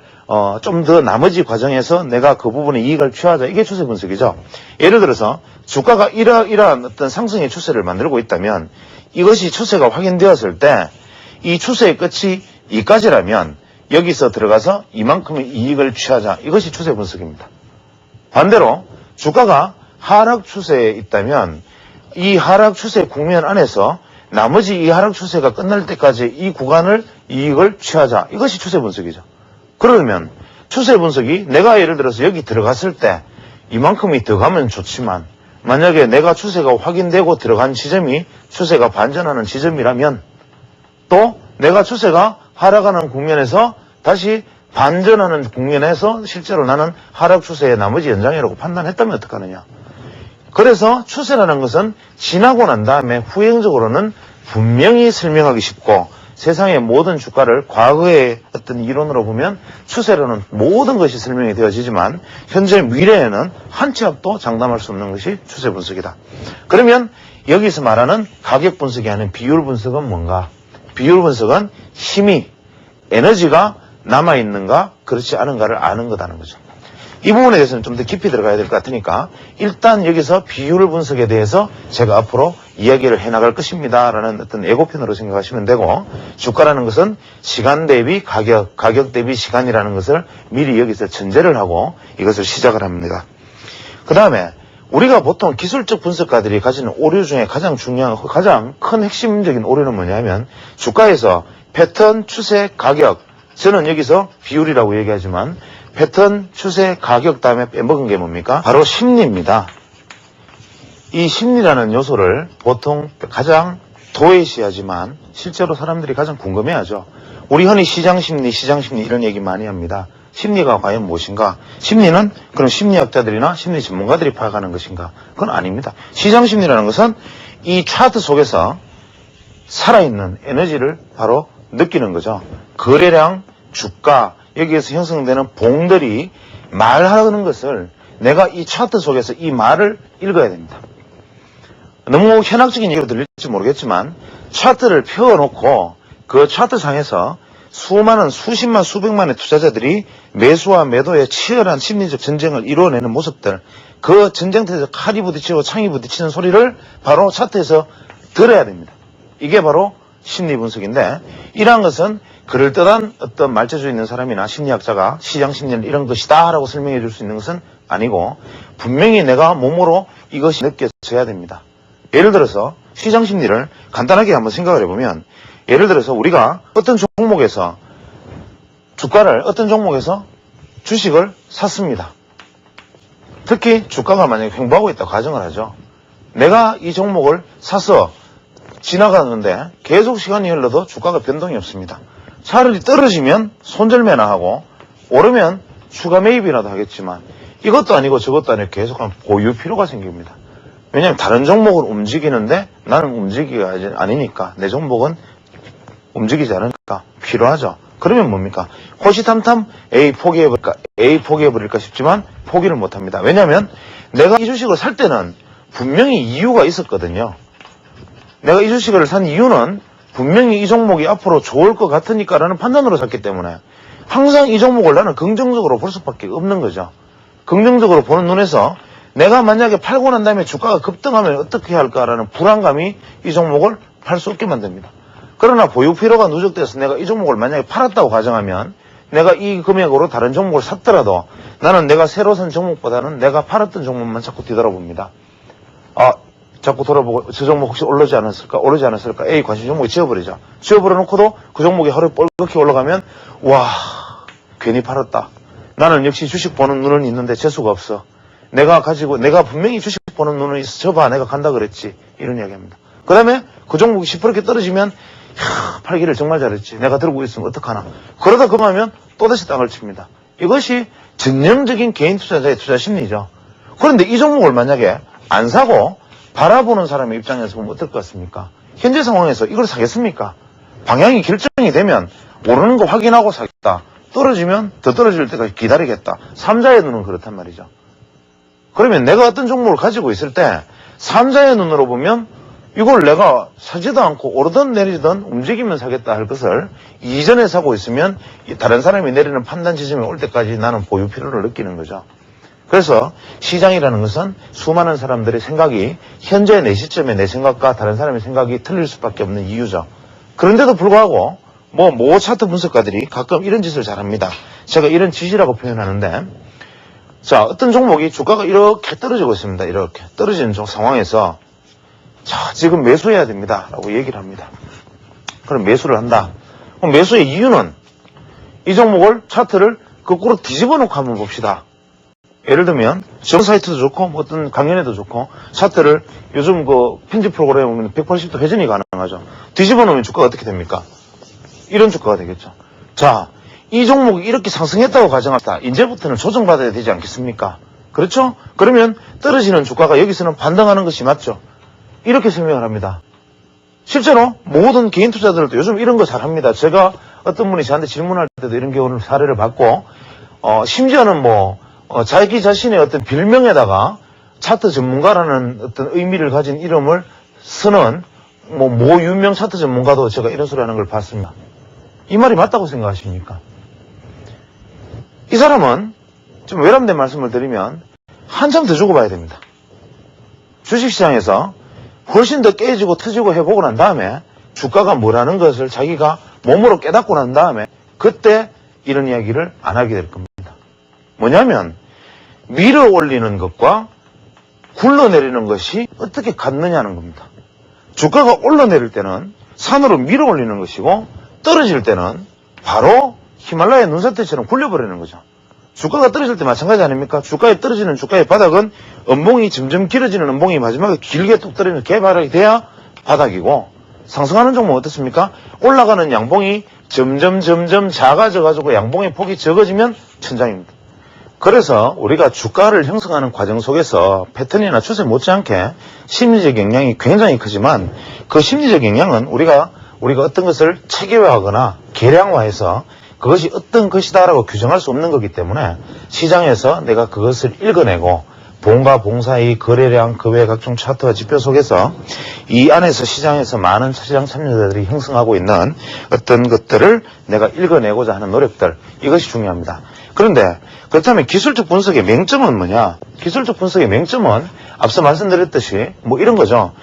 좀 더 나머지 과정에서 내가 그 부분에 이익을 취하자. 이게 추세 분석이죠. 예를 들어서 주가가 이러한 어떤 상승의 추세를 만들고 있다면 이것이 추세가 확인되었을 때 이 추세의 끝이 이까지라면 여기서 들어가서 이만큼의 이익을 취하자. 이것이 추세 분석입니다. 반대로 주가가 하락 추세에 있다면 이 하락 추세 국면 안에서 나머지 이 하락 추세가 끝날 때까지 이 구간을 이익을 취하자. 이것이 추세 분석이죠. 그러면 추세 분석이 내가 예를 들어서 여기 들어갔을 때 이만큼이 더 가면 좋지만, 만약에 내가 추세가 확인되고 들어간 지점이 추세가 반전하는 지점이라면, 또 내가 추세가 하락하는 국면에서 다시 반전하는 국면에서 실제로 나는 하락 추세의 나머지 연장이라고 판단했다면 어떡하느냐. 그래서 추세라는 것은 지나고 난 다음에 후행적으로는 분명히 설명하기 쉽고, 세상의 모든 주가를 과거의 어떤 이론으로 보면 추세로는 모든 것이 설명이 되어지지만 현재 미래에는 한 치 앞도 장담할 수 없는 것이 추세 분석이다. 그러면 여기서 말하는 가격 분석이 아닌 비율 분석은 뭔가? 비율 분석은 힘이, 에너지가 남아있는가 그렇지 않은가를 아는 거다는 거죠. 이 부분에 대해서는 좀 더 깊이 들어가야 될 것 같으니까 일단 여기서 비율 분석에 대해서 제가 앞으로 이야기를 해나갈 것입니다 라는 어떤 예고편으로 생각하시면 되고, 주가라는 것은 시간 대비 가격, 가격 대비 시간이라는 것을 미리 여기서 전제를 하고 이것을 시작을 합니다. 그 다음에 우리가 보통 기술적 분석가들이 가지는 오류 중에 가장 중요한, 가장 큰 핵심적인 오류는 뭐냐면, 주가에서 패턴, 추세, 가격, 저는 여기서 비율이라고 얘기하지만 패턴, 추세, 가격 다음에 빼먹은 게 뭡니까? 바로 심리입니다. 이 심리라는 요소를 보통 가장 도외시하지만 실제로 사람들이 가장 궁금해하죠. 우리 흔히 시장심리 이런 얘기 많이 합니다. 심리가 과연 무엇인가? 심리는 그런 심리학자들이나 심리 전문가들이 파악하는 것인가? 그건 아닙니다. 시장심리라는 것은 이 차트 속에서 살아있는 에너지를 바로 느끼는 거죠. 거래량, 주가, 여기에서 형성되는 봉들이 말하는 것을 내가 이 차트 속에서 이 말을 읽어야 됩니다. 너무 현학적인 얘기로 들릴지 모르겠지만 차트를 펴놓고 그 차트상에서 수많은 수십만 수백만의 투자자들이 매수와 매도의 치열한 심리적 전쟁을 이루어내는 모습들, 그 전쟁터에서 칼이 부딪히고 창이 부딪히는 소리를 바로 차트에서 들어야 됩니다. 이게 바로 심리 분석인데, 이러한 것은 그럴듯한 어떤 말재주 있는 사람이나 심리학자가 시장 심리는 이런 것이다 라고 설명해 줄 수 있는 것은 아니고, 분명히 내가 몸으로 이것이 느껴서 해야 됩니다. 예를 들어서 시장 심리를 간단하게 한번 생각을 해보면, 예를 들어서 우리가 어떤 종목에서 주식을 샀습니다. 특히 주가가 만약에 횡보하고 있다고 가정을 하죠. 내가 이 종목을 사서 지나가는데 계속 시간이 흘러도 주가가 변동이 없습니다. 차라리 떨어지면 손절매나 하고 오르면 추가 매입이라도 하겠지만, 이것도 아니고 저것도 아니고 계속하면 보유 필요가 생깁니다. 왜냐하면 다른 종목은 움직이는데 나는 움직이기가 아니니까, 내 종목은 움직이지 않으니까 필요하죠. 그러면 뭡니까? 호시탐탐 A 포기해버릴까 싶지만 포기를 못합니다. 왜냐하면 내가 이 주식을 살 때는 분명히 이유가 있었거든요. 내가 이 주식을 산 이유는 분명히 이 종목이 앞으로 좋을 것 같으니까라는 판단으로 샀기 때문에 항상 이 종목을 나는 긍정적으로 볼 수밖에 없는 거죠. 긍정적으로 보는 눈에서 내가 만약에 팔고 난 다음에 주가가 급등하면 어떻게 할까라는 불안감이 이 종목을 팔 수 없게 만듭니다. 그러나 보유 필요가 누적돼서 내가 이 종목을 만약에 팔았다고 가정하면, 내가 이 금액으로 다른 종목을 샀더라도 나는 내가 새로 산 종목보다는 내가 팔았던 종목만 자꾸 뒤돌아봅니다. 자꾸 돌아보고 저 종목 혹시 오르지 않았을까? A 관심 종목이 지워버리죠. 지워버려 놓고도 그 종목이 하루에 뻘겋게 올라가면, 와, 괜히 팔았다. 나는 역시 주식 보는 눈은 있는데 재수가 없어. 내가 분명히 주식 보는 눈은 있어. 저봐, 내가 간다 그랬지. 이런 이야기 합니다. 그 다음에 그 종목이 시퍼렇게 떨어지면, 팔기를 정말 잘했지. 내가 들고 있으면 어떡하나. 그러다 그만하면 또다시 땅을 칩니다. 이것이 전형적인 개인 투자자의 투자 심리죠. 그런데 이 종목을 만약에 안 사고 바라보는 사람의 입장에서 보면 어떨 것 같습니까? 현재 상황에서 이걸 사겠습니까? 방향이 결정이 되면 오르는 거 확인하고 사겠다. 떨어지면 더 떨어질 때까지 기다리겠다. 삼자의 눈은 그렇단 말이죠. 그러면 내가 어떤 종목을 가지고 있을 때 삼자의 눈으로 보면 이걸 내가 사지도 않고 오르든 내리든 움직이면 사겠다 할 것을 이전에 사고 있으면 다른 사람이 내리는 판단 지점에 올 때까지 나는 보유 필요를 느끼는 거죠. 그래서 시장이라는 것은 수많은 사람들의 생각이 현재 내 시점에 내 생각과 다른 사람의 생각이 틀릴 수밖에 없는 이유죠. 그런데도 불구하고 모 차트 분석가들이 가끔 이런 짓을 잘합니다. 제가 이런 짓이라고 표현하는데, 자, 어떤 종목이 주가가 이렇게 떨어지고 있습니다. 이렇게 떨어지는 상황에서 자, 지금 매수해야 됩니다 라고 얘기를 합니다. 그럼 매수를 한다. 그럼 매수의 이유는 이 종목을 차트를 거꾸로 뒤집어 놓고 한번 봅시다. 예를 들면 정 사이트도 좋고 어떤 강연에도 좋고 차트를 요즘 그 편집 프로그램에 보면 180도 회전이 가능하죠. 뒤집어 놓으면 주가가 어떻게 됩니까? 이런 주가가 되겠죠. 자, 이 종목이 이렇게 상승했다고 가정합시다. 이제부터는 조정받아야 되지 않겠습니까? 그렇죠? 그러면 떨어지는 주가가 여기서는 반등하는 것이 맞죠. 이렇게 설명을 합니다. 실제로 모든 개인 투자들도 요즘 이런 거 잘합니다. 제가 어떤 분이 저한테 질문할 때도 이런 경우를 사례를 받고, 심지어는 자기 자신의 어떤 별명에다가 차트 전문가라는 어떤 의미를 가진 이름을 쓰는 모 유명 차트 전문가도 제가 이런 소리 하는 걸 봤습니다. 이 말이 맞다고 생각하십니까? 이 사람은 좀 외람된 말씀을 드리면 한참 더 주고 봐야 됩니다. 주식시장에서 훨씬 더 깨지고 터지고 해보고 난 다음에 주가가 뭐라는 것을 자기가 몸으로 깨닫고 난 다음에 그때 이런 이야기를 안 하게 될 겁니다. 뭐냐면 밀어 올리는 것과 굴러내리는 것이 어떻게 같느냐는 겁니다. 주가가 올라내릴 때는 산으로 밀어 올리는 것이고 떨어질 때는 바로 히말라야 눈사태처럼 굴려버리는 거죠. 주가가 떨어질 때 마찬가지 아닙니까? 주가에 떨어지는 주가의 바닥은 음봉이 점점 길어지는 음봉이 마지막에 길게 뚝 떨어지는 개바닥이 돼야 바닥이고, 상승하는 종목은 어떻습니까? 올라가는 양봉이 점점 작아져가지고 양봉의 폭이 적어지면 천장입니다. 그래서 우리가 주가를 형성하는 과정 속에서 패턴이나 추세 못지않게 심리적 영향이 굉장히 크지만 그 심리적 영향은 우리가 어떤 것을 체계화하거나 계량화해서 그것이 어떤 것이다라고 규정할 수 없는 거기 때문에 시장에서 내가 그것을 읽어내고 봉과 봉 사이 거래량, 그 외 각종 차트와 지표 속에서 이 안에서 시장에서 많은 시장 참여자들이 형성하고 있는 어떤 것들을 내가 읽어내고자 하는 노력들, 이것이 중요합니다. 그런데 그렇다면 기술적 분석의 맹점은 뭐냐? 기술적 분석의 맹점은 앞서 말씀드렸듯이 이런 거죠.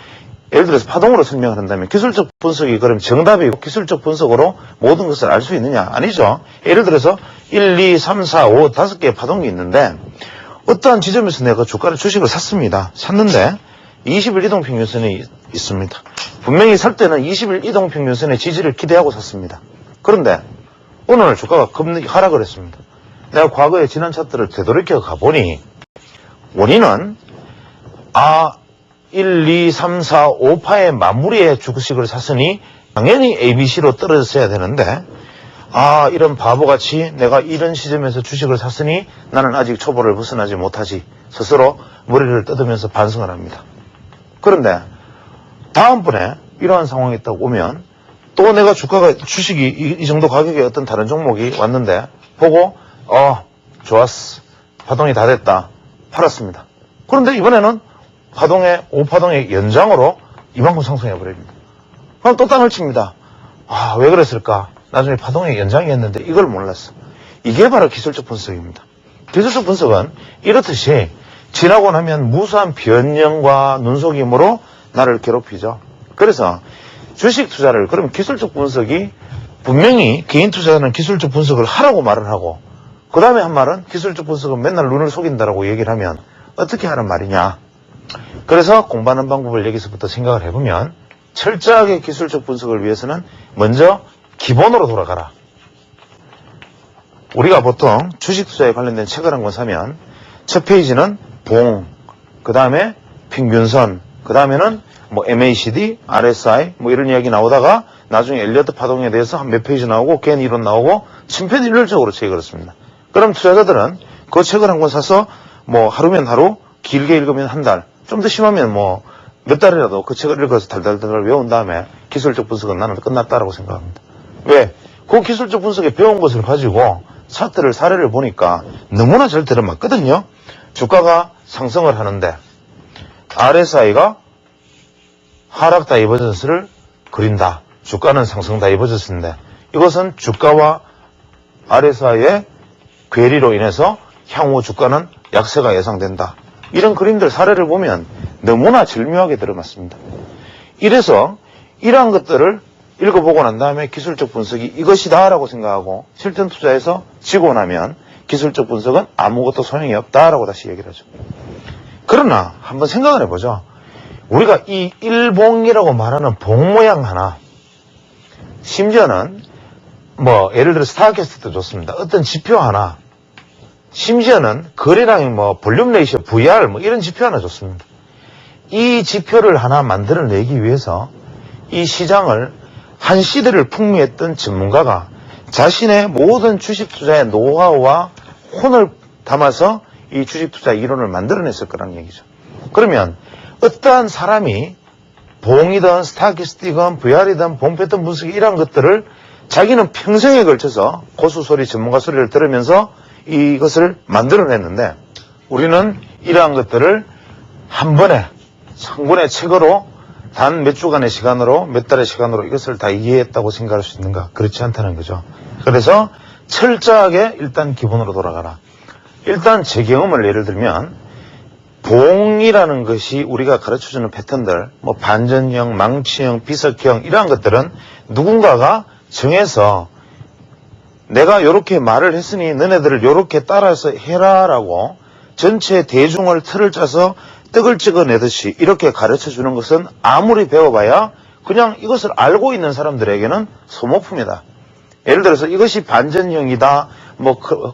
예를 들어서 파동으로 설명을 한다면 기술적 분석이 그럼 정답이고 기술적 분석으로 모든 것을 알 수 있느냐? 아니죠. 예를 들어서 1, 2, 3, 4, 5, 5개의 파동이 있는데 어떠한 지점에서 내가 주가를 주식을 샀습니다. 샀는데 20일 이동평균선이 있습니다. 분명히 살 때는 20일 이동평균선의 지지를 기대하고 샀습니다. 그런데 오늘 주가가 급락이 하락을 했습니다. 내가 과거에 지난 차트를 되돌이켜 가보니 원인은 1, 2, 3, 4, 5파의 마무리에 주식을 샀으니 당연히 ABC로 떨어졌어야 되는데 이런 바보같이 내가 이런 시점에서 주식을 샀으니 나는 아직 초보를 벗어나지 못하지 스스로 머리를 뜯으면서 반성을 합니다. 그런데 다음번에 이러한 상황이 딱 오면 또 내가 주식이 이 정도 가격에 어떤 다른 종목이 왔는데 보고 좋았어. 파동이 다 됐다. 팔았습니다. 그런데 이번에는 5파동의 연장으로 이만큼 상승해 버립니다. 그럼 또 땅을 칩니다. 왜 그랬을까? 나중에 파동의 연장이 했는데 이걸 몰랐어. 이게 바로 기술적 분석입니다. 기술적 분석은 이렇듯이 지나고 나면 무수한 변형과 눈속임으로 나를 괴롭히죠. 그래서 주식 투자를 그럼 기술적 분석이 분명히 개인 투자는 기술적 분석을 하라고 말을 하고 그 다음에 한 말은 기술적 분석은 맨날 눈을 속인다라고 얘기를 하면 어떻게 하는 말이냐. 그래서 공부하는 방법을 여기서부터 생각을 해보면 철저하게 기술적 분석을 위해서는 먼저 기본으로 돌아가라. 우리가 보통 주식 투자에 관련된 책을 한 권 사면 첫 페이지는 봉, 그 다음에 평균선, 그 다음에는 MACD, RSI 이런 이야기 나오다가 나중에 엘리어트 파동에 대해서 한 몇 페이지 나오고 개인 이론 나오고 침패도 일률적으로 책이 그렇습니다. 그럼 투자자들은 그 책을 한 권 사서 하루면 하루, 길게 읽으면 한 달, 좀 더 심하면 몇 달이라도 그 책을 읽어서 달달달 외운 다음에 기술적 분석은 나는 끝났다라고 생각합니다. 왜? 그 기술적 분석에 배운 것을 가지고 차트를 사례를 보니까 너무나 잘 들어맞거든요. 주가가 상승을 하는데 RSI가 하락 다이버전스를 그린다. 주가는 상승 다이버전스인데 이것은 주가와 RSI의 괴리로 인해서 향후 주가는 약세가 예상된다. 이런 그림들 사례를 보면 너무나 절묘하게 들어맞습니다. 이래서 이러한 것들을 읽어보고 난 다음에 기술적 분석이 이것이다 라고 생각하고 실전 투자에서 지고 나면 기술적 분석은 아무것도 소용이 없다라고 다시 얘기를 하죠. 그러나 한번 생각을 해보죠. 우리가 이 일봉이라고 말하는 봉 모양 하나, 심지어는 예를 들어 스타캐스트도 좋습니다. 어떤 지표 하나, 심지어는 거래량이 볼륨 레이셔, VR 이런 지표 하나 좋습니다. 이 지표를 하나 만들어내기 위해서 이 시장을 한 시대를 풍미했던 전문가가 자신의 모든 주식 투자의 노하우와 혼을 담아서 이 주식 투자 이론을 만들어냈을 거라는 얘기죠. 그러면 어떠한 사람이 봉이든 스타키스틱이든 VR이든 봉 패턴 분석이 이런 것들을 자기는 평생에 걸쳐서 고수 소리, 전문가 소리를 들으면서 이것을 만들어냈는데 우리는 이러한 것들을 한 번에 상권의 책으로 단 몇 주간의 시간으로 몇 달의 시간으로 이것을 다 이해했다고 생각할 수 있는가? 그렇지 않다는 거죠. 그래서 철저하게 일단 기본으로 돌아가라. 일단 제 경험을 예를 들면 봉이라는 것이 우리가 가르쳐주는 패턴들 반전형, 망치형, 비석형 이러한 것들은 누군가가 정해서 내가 이렇게 말을 했으니 너네들을 이렇게 따라서 해라라고 전체 대중을 틀을 짜서 떡을 찍어내듯이 이렇게 가르쳐주는 것은 아무리 배워봐야 그냥 이것을 알고 있는 사람들에게는 소모품이다. 예를 들어서 이것이 반전형이다,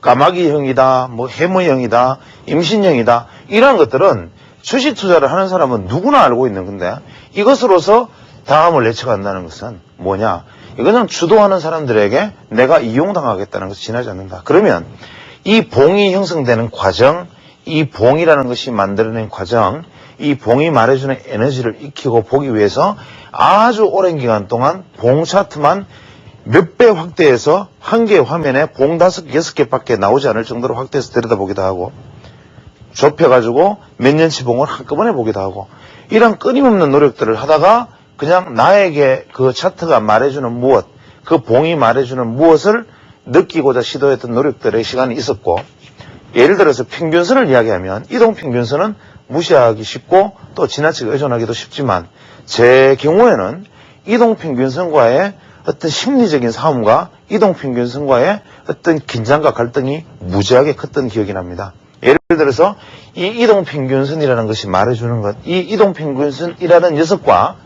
까마귀형이다, 해머형이다, 임신형이다 이러한 것들은 주식 투자를 하는 사람은 누구나 알고 있는 건데 이것으로서 다음을 예측한다는 것은 뭐냐? 이거는 주도하는 사람들에게 내가 이용당하겠다는 것이 지나지 않는다. 그러면 이 봉이 형성되는 과정, 이 봉이라는 것이 만들어낸 과정, 이 봉이 말해주는 에너지를 익히고 보기 위해서 아주 오랜 기간 동안 봉 차트만 몇 배 확대해서 한 개의 화면에 봉 5개, 6개밖에 나오지 않을 정도로 확대해서 들여다보기도 하고 좁혀가지고 몇 년치 봉을 한꺼번에 보기도 하고 이런 끊임없는 노력들을 하다가 그냥 나에게 그 차트가 말해주는 무엇, 그 봉이 말해주는 무엇을 느끼고자 시도했던 노력들의 시간이 있었고 예를 들어서 평균선을 이야기하면 이동평균선은 무시하기 쉽고 또 지나치게 의존하기도 쉽지만 제 경우에는 이동평균선과의 어떤 심리적인 싸움과 이동평균선과의 어떤 긴장과 갈등이 무지하게 컸던 기억이 납니다. 예를 들어서 이 이동평균선이라는 것이 말해주는 것, 이 이동평균선이라는 녀석과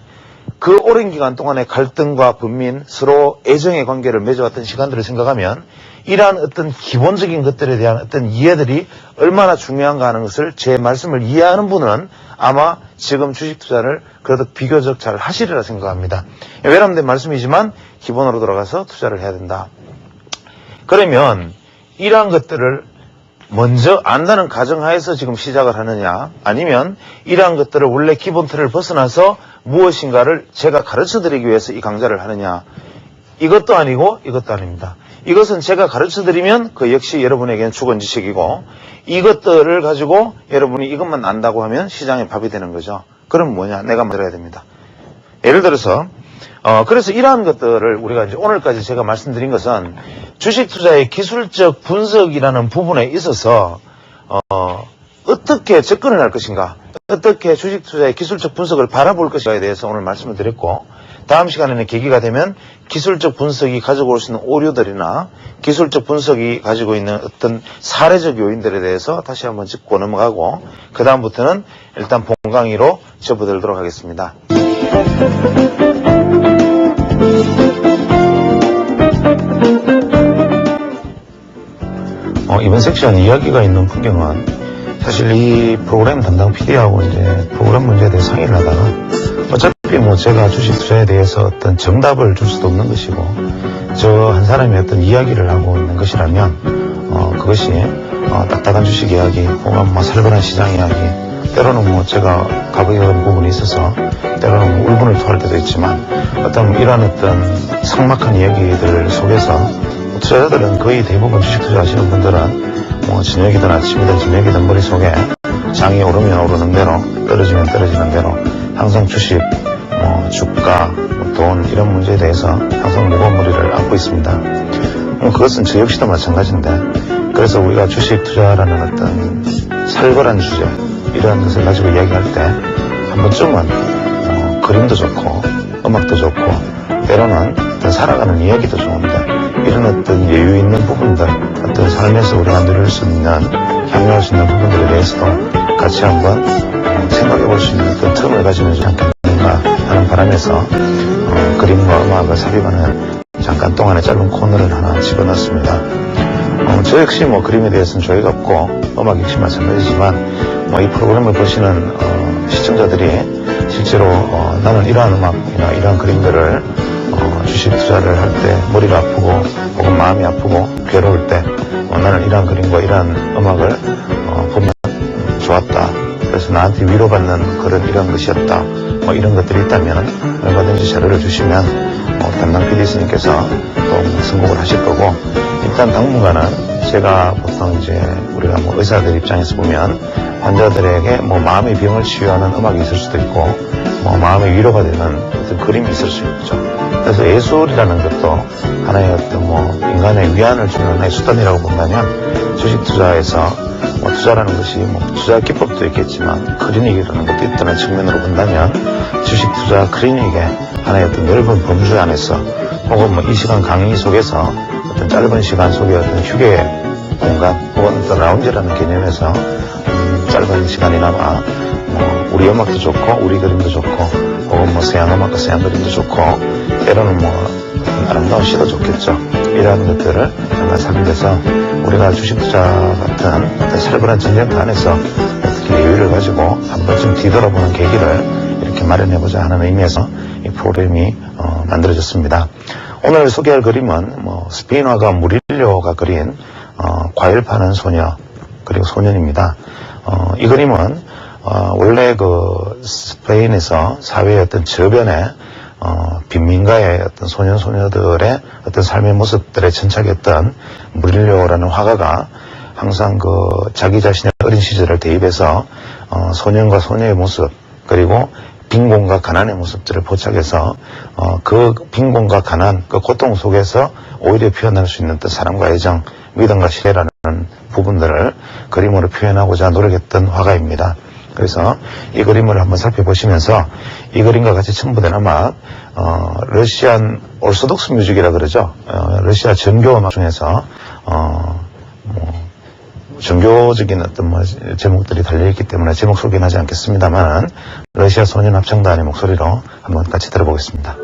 그 오랜 기간 동안의 갈등과 분민, 서로 애정의 관계를 맺어왔던 시간들을 생각하면 이러한 어떤 기본적인 것들에 대한 어떤 이해들이 얼마나 중요한가 하는 것을 제 말씀을 이해하는 분은 아마 지금 주식 투자를 그래도 비교적 잘 하시리라 생각합니다. 외람된 말씀이지만 기본으로 돌아가서 투자를 해야 된다. 그러면 이러한 것들을 먼저 안다는 가정하에서 지금 시작을 하느냐, 아니면 이러한 것들을 원래 기본 틀을 벗어나서 무엇인가를 제가 가르쳐드리기 위해서 이 강좌를 하느냐, 이것도 아니고 이것도 아닙니다. 이것은 제가 가르쳐드리면 그 역시 여러분에게는 죽은 지식이고, 이것들을 가지고 여러분이 이것만 안다고 하면 시장의 밥이 되는 거죠. 그럼 뭐냐, 내가 만들어야 됩니다. 예를 들어서 그래서 이러한 것들을 우리가 이제 오늘까지 제가 말씀드린 것은 주식 투자의 기술적 분석이라는 부분에 있어서 어떻게 접근을 할 것인가, 어떻게 주식 투자의 기술적 분석을 바라볼 것인가에 대해서 오늘 말씀을 드렸고, 다음 시간에는 계기가 되면 기술적 분석이 가지고 올 수 있는 오류들이나 기술적 분석이 가지고 있는 어떤 사례적 요인들에 대해서 다시 한번 짚고 넘어가고, 그 다음부터는 일단 본 강의로 접어들도록 하겠습니다. 이번 섹션 이야기가 있는 풍경은 사실 이 프로그램 담당 PD하고 이제 프로그램 문제에 대해 상의를 하다가 어차피 뭐 제가 주식 투자에 대해서 어떤 정답을 줄 수도 없는 것이고 저 한 사람이 어떤 이야기를 하고 있는 것이라면 그것이 딱딱한 주식 이야기 혹은 뭐 살벌한 시장 이야기, 때로는 뭐 제가 가부익은 부분이 있어서 때로는 뭐 울분을 토할 때도 있지만 어떤 이러한 어떤 삭막한 이야기들 속에서 투자자들은 거의 대부분 주식 투자하시는 분들은 뭐 저녁이든 아침이든 저녁이든 머릿속에 장이 오르면 오르는 대로 떨어지면 떨어지는 대로 항상 주식, 주가, 돈 이런 문제에 대해서 항상 무거운 머리를 안고 있습니다. 그것은 저 역시도 마찬가지인데, 그래서 우리가 주식 투자라는 어떤 살벌한 주제 이러한 것을 가지고 이야기할 때 한 번쯤은 그림도 좋고 음악도 좋고 때로는 어떤 살아가는 이야기도 좋은데 이런 어떤 여유 있는 부분들, 어떤 삶에서 우리가 누릴 수 있는, 향유할 수 있는 부분들에 대해서도 같이 한번 생각해 볼 수 있는 어떤 틈을 가지면 좋지 않겠는가 하는 바람에서 그림과 음악을 삽입하는 잠깐 동안의 짧은 코너를 하나 집어넣었습니다. 저 역시 뭐 그림에 대해서는 조예가 없고 음악 역시 마찬가지지만 이 프로그램을 보시는 시청자들이 실제로 나는 이러한 음악이나 이러한 그림들을 주식 투자를 할 때 머리가 아프고 혹은 마음이 아프고 괴로울 때 나는 이러한 그림과 이러한 음악을 보면 좋았다, 그래서 나한테 위로받는 그런 이런 것이었다, 이런 것들이 있다면 얼마든지 자료를 주시면 담당 PD님께서 또 선곡을 하실 거고, 일단 당분간은 제가 보통 이제 우리가 뭐 의사들 입장에서 보면 환자들에게 뭐 마음의 병을 치유하는 음악이 있을 수도 있고 마음의 위로가 되는 어떤 그림이 있을 수 있죠. 그래서 예술이라는 것도 하나의 어떤 인간의 위안을 주는 하나의 수단이라고 본다면 주식 투자에서 투자라는 것이 투자 기법도 있겠지만 클리닉이라는 것도 있다는 측면으로 본다면 주식 투자 클리닉의 하나의 어떤 넓은 범주 안에서 혹은 이 시간 강의 속에서 어떤 짧은 시간 속에 어떤 휴게의 공간 혹은 어떤 라운지라는 개념에서 짧은 시간이나마 우리 음악도 좋고 우리 그림도 좋고 혹은 서양 음악과 서양 그림도 좋고 때로는 아름다운 시도 좋겠죠. 이러한 것들을 정말 삽입해서 우리가 주식 투자 같은 살벌한 전쟁터 안에서 어떻게 여유를 가지고 한 번쯤 뒤돌아보는 계기를 이렇게 마련해보자 하는 의미에서 이 프로그램이 만들어졌습니다. 오늘 소개할 그림은 스페인 화가 무릴료가 그린 과일 파는 소녀 그리고 소년입니다. 이 그림은 원래 그 스페인에서 사회의 어떤 저변에 빈민가의 어떤 소년소녀들의 어떤 삶의 모습들에 천착했던 무릴료라는 화가가 항상 그 자기 자신의 어린 시절을 대입해서 소년과 소녀의 모습 그리고 빈곤과 가난의 모습들을 포착해서 그 빈곤과 가난, 그 고통 속에서 오히려 표현할 수 있는 사랑과 애정, 믿음과 신뢰라는 부분들을 그림으로 표현하고자 노력했던 화가입니다. 그래서 이 그림을 한번 살펴보시면서 이 그림과 같이 첨부된 음악, 러시안 오르소독스 뮤직이라 그러죠. 러시아 전교 음악 중에서 종교적인 어떤 제목들이 달려있기 때문에 제목 소개는 하지 않겠습니다만 러시아 소년 합창단의 목소리로 한번 같이 들어보겠습니다.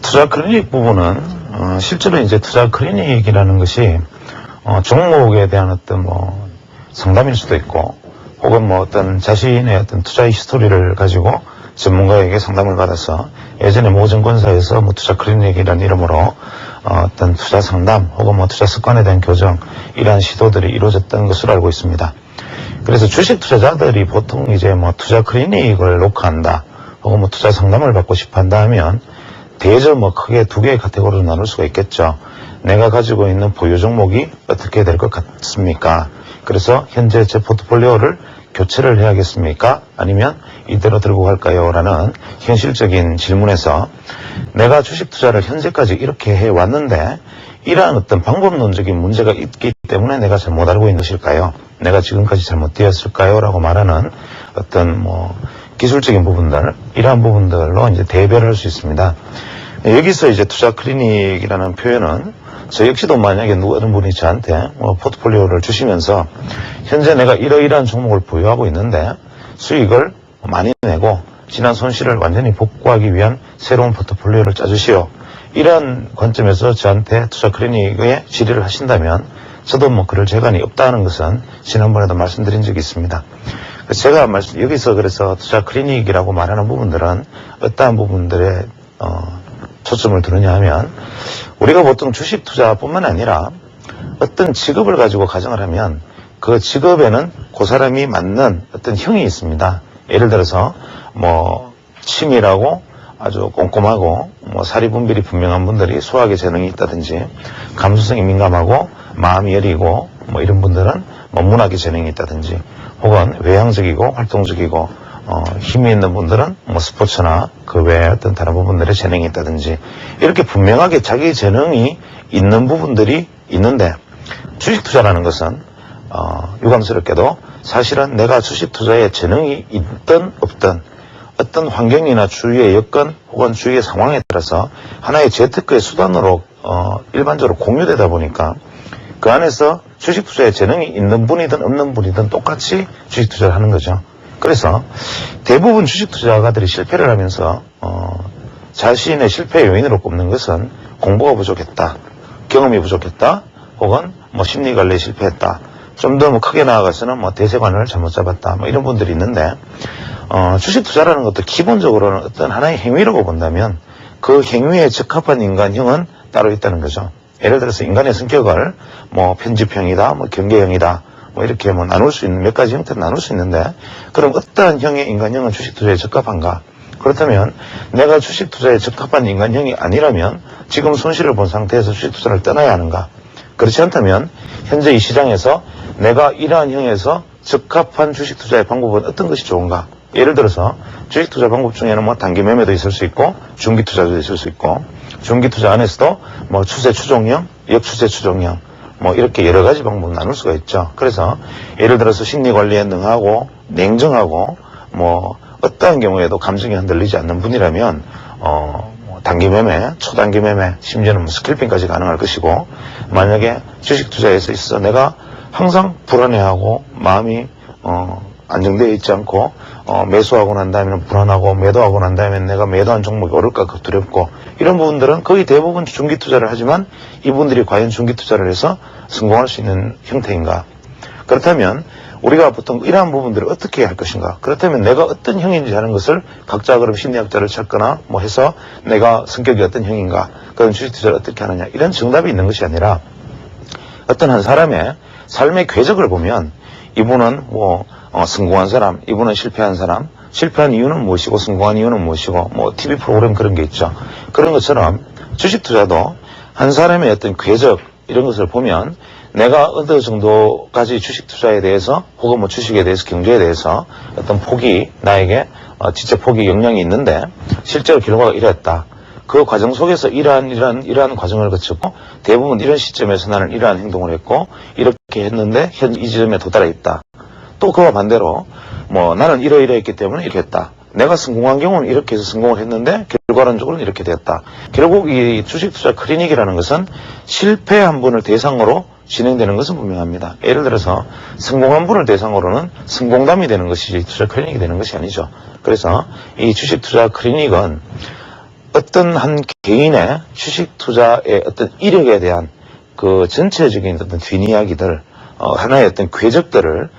투자 클리닉 부분은 실제로 이제 투자 클리닉이라는 것이 종목에 대한 어떤 상담일 수도 있고 혹은 어떤 자신의 어떤 투자 히스토리를 가지고 전문가에게 상담을 받아서 예전에 모 증권사에서 투자 클리닉이라는 이름으로 어떤 투자 상담 혹은 투자 습관에 대한 교정 이러한 시도들이 이루어졌던 것으로 알고 있습니다. 그래서 주식 투자자들이 보통 이제 투자 클리닉을 녹화한다 혹은 투자 상담을 받고 싶어 한다 하면 대저 크게 두 개의 카테고리로 나눌 수가 있겠죠. 내가 가지고 있는 보유 종목이 어떻게 될 것 같습니까? 그래서 현재 제 포트폴리오를 교체를 해야겠습니까? 아니면 이대로 들고 갈까요? 라는 현실적인 질문에서 내가 주식 투자를 현재까지 이렇게 해왔는데 이러한 어떤 방법론적인 문제가 있기 때문에 내가 잘못 알고 있는 것일까요? 내가 지금까지 잘못되었을까요? 라고 말하는 어떤 기술적인 부분들, 이러한 부분들로 이제 대별을 할 수 있습니다. 여기서 이제 투자 클리닉이라는 표현은 저 역시도 만약에 어떤 분이 저한테 포트폴리오를 주시면서 현재 내가 이러이러한 종목을 보유하고 있는데 수익을 많이 내고 지난 손실을 완전히 복구하기 위한 새로운 포트폴리오를 짜주시오. 이러한 관점에서 저한테 투자 클리닉에 질의를 하신다면 저도 그럴 재간이 없다는 것은 지난번에도 말씀드린 적이 있습니다. 제가 여기서 그래서 투자 클리닉이라고 말하는 부분들은 어떠한 부분들에 초점을 두느냐 하면 우리가 보통 주식 투자뿐만 아니라 어떤 직업을 가지고 가정을 하면 그 직업에는 그 사람이 맞는 어떤 형이 있습니다. 예를 들어서 치밀하고 아주 꼼꼼하고 사리 분별이 분명한 분들이 수학에 재능이 있다든지 감수성이 민감하고 마음이 여리고 이런 분들은 문학에 재능이 있다든지 혹은 외향적이고 활동적이고 힘이 있는 분들은 스포츠나 그 외에 어떤 다른 부분들에 재능이 있다든지 이렇게 분명하게 자기 재능이 있는 부분들이 있는데 주식 투자라는 것은 유감스럽게도 사실은 내가 주식 투자에 재능이 있든 없든 어떤 환경이나 주위의 여건 혹은 주위의 상황에 따라서 하나의 재테크의 수단으로 일반적으로 공유되다 보니까 그 안에서 주식 투자에 재능이 있는 분이든 없는 분이든 똑같이 주식 투자를 하는 거죠. 그래서 대부분 주식 투자가들이 실패를 하면서 자신의 실패 요인으로 꼽는 것은 공부가 부족했다, 경험이 부족했다, 혹은 심리 관리에 실패했다. 좀 더 크게 나아가서는 대세관을 잘못 잡았다. 이런 분들이 있는데 주식 투자라는 것도 기본적으로는 어떤 하나의 행위라고 본다면 그 행위에 적합한 인간형은 따로 있다는 거죠. 예를 들어서 인간의 성격을 편집형이다, 경계형이다, 이렇게 나눌 수 있는 몇 가지 형태로 나눌 수 있는데 그럼 어떠한 형의 인간형은 주식 투자에 적합한가? 그렇다면 내가 주식 투자에 적합한 인간형이 아니라면 지금 손실을 본 상태에서 주식 투자를 떠나야 하는가? 그렇지 않다면 현재 이 시장에서 내가 이러한 형에서 적합한 주식 투자의 방법은 어떤 것이 좋은가? 예를 들어서 주식 투자 방법 중에는 단기 매매도 있을 수 있고 중기 투자도 있을 수 있고 중기 투자 안에서도 추세 추종형, 역추세 추종형 이렇게 여러 가지 방법을 나눌 수가 있죠. 그래서 예를 들어서 심리 관리에 능하고 냉정하고 어떠한 경우에도 감정이 흔들리지 않는 분이라면 단기 매매, 초단기 매매, 심지어는 스캘핑까지 가능할 것이고 만약에 주식 투자에서 있어서 내가 항상 불안해하고 마음이 안정되어 있지 않고 매수하고 난 다음에는 불안하고 매도하고 난 다음에는 내가 매도한 종목이 오를까 두렵고 이런 부분들은 거의 대부분 중기 투자를 하지만 이분들이 과연 중기 투자를 해서 성공할 수 있는 형태인가? 그렇다면 우리가 보통 이러한 부분들을 어떻게 할 것인가? 그렇다면 내가 어떤 형인지 하는 것을 각자 그럼 심리학자를 찾거나 뭐 해서 내가 성격이 어떤 형인가? 그런 주식 투자를 어떻게 하느냐? 이런 정답이 있는 것이 아니라 어떤 한 사람의 삶의 궤적을 보면 이분은 성공한 사람, 이분은 실패한 사람, 실패한 이유는 무엇이고 성공한 이유는 무엇이고 뭐 TV 프로그램 그런 게 있죠. 그런 것처럼 주식 투자도 한 사람의 어떤 궤적 이런 것을 보면 내가 어느 정도까지 주식 투자에 대해서 혹은 뭐 주식에 대해서 경제에 대해서 어떤 폭이 나에게 지적 폭이 영향이 있는데 실제로 결과가 이랬다. 그 과정 속에서 이러한 과정을 거쳤고 대부분 이런 시점에서 나는 이러한 행동을 했고 이렇게 했는데 현 이 지점에 도달해 있다. 또 그와 반대로 나는 이러이러했기 때문에 이렇게 했다. 내가 성공한 경우는 이렇게 해서 성공을 했는데 결과론적으로는 이렇게 됐다. 결국 이 주식 투자 클리닉이라는 것은 실패한 분을 대상으로 진행되는 것은 분명합니다. 예를 들어서 성공한 분을 대상으로는 성공담이 되는 것이지 투자 클리닉이 되는 것이 아니죠. 그래서 이 주식 투자 클리닉은 어떤 한 개인의 주식 투자의 어떤 이력에 대한 그 전체적인 어떤 뒷이야기들, 하나의 어떤 궤적들을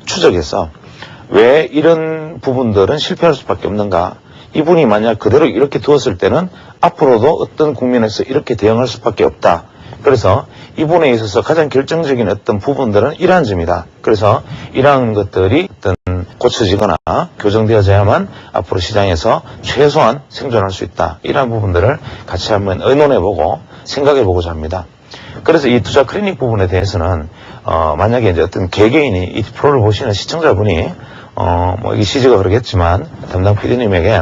추적해서 왜 이런 부분들은 실패할 수밖에 없는가? 이분이 만약 그대로 이렇게 두었을 때는 앞으로도 어떤 국면에서 이렇게 대응할 수밖에 없다. 그래서 이분에 있어서 가장 결정적인 어떤 부분들은 이러한 점이다. 그래서 이러한 것들이 어떤 고쳐지거나 교정되어져야만 앞으로 시장에서 최소한 생존할 수 있다. 이러한 부분들을 같이 한번 의논해보고 생각해보고자 합니다. 그래서 이 투자 클리닉 부분에 대해서는 만약에 이제 어떤 개개인이 이 프로를 보시는 시청자분이 이게 CG가 그러겠지만 담당 PD님에게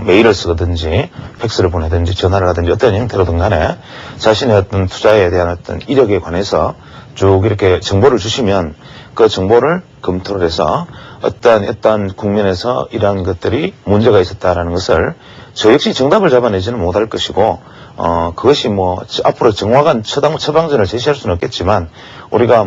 메일을 쓰든지 팩스를 보내든지 전화를 하든지 어떤 형태로든 간에 자신의 어떤 투자에 대한 어떤 이력에 관해서 쭉 이렇게 정보를 주시면 그 정보를 검토를 해서 어떠한 국면에서 이러한 것들이 문제가 있었다라는 것을 저 역시 정답을 잡아내지는 못할 것이고 그것이 앞으로 정확한 처방전을 제시할 수는 없겠지만 우리가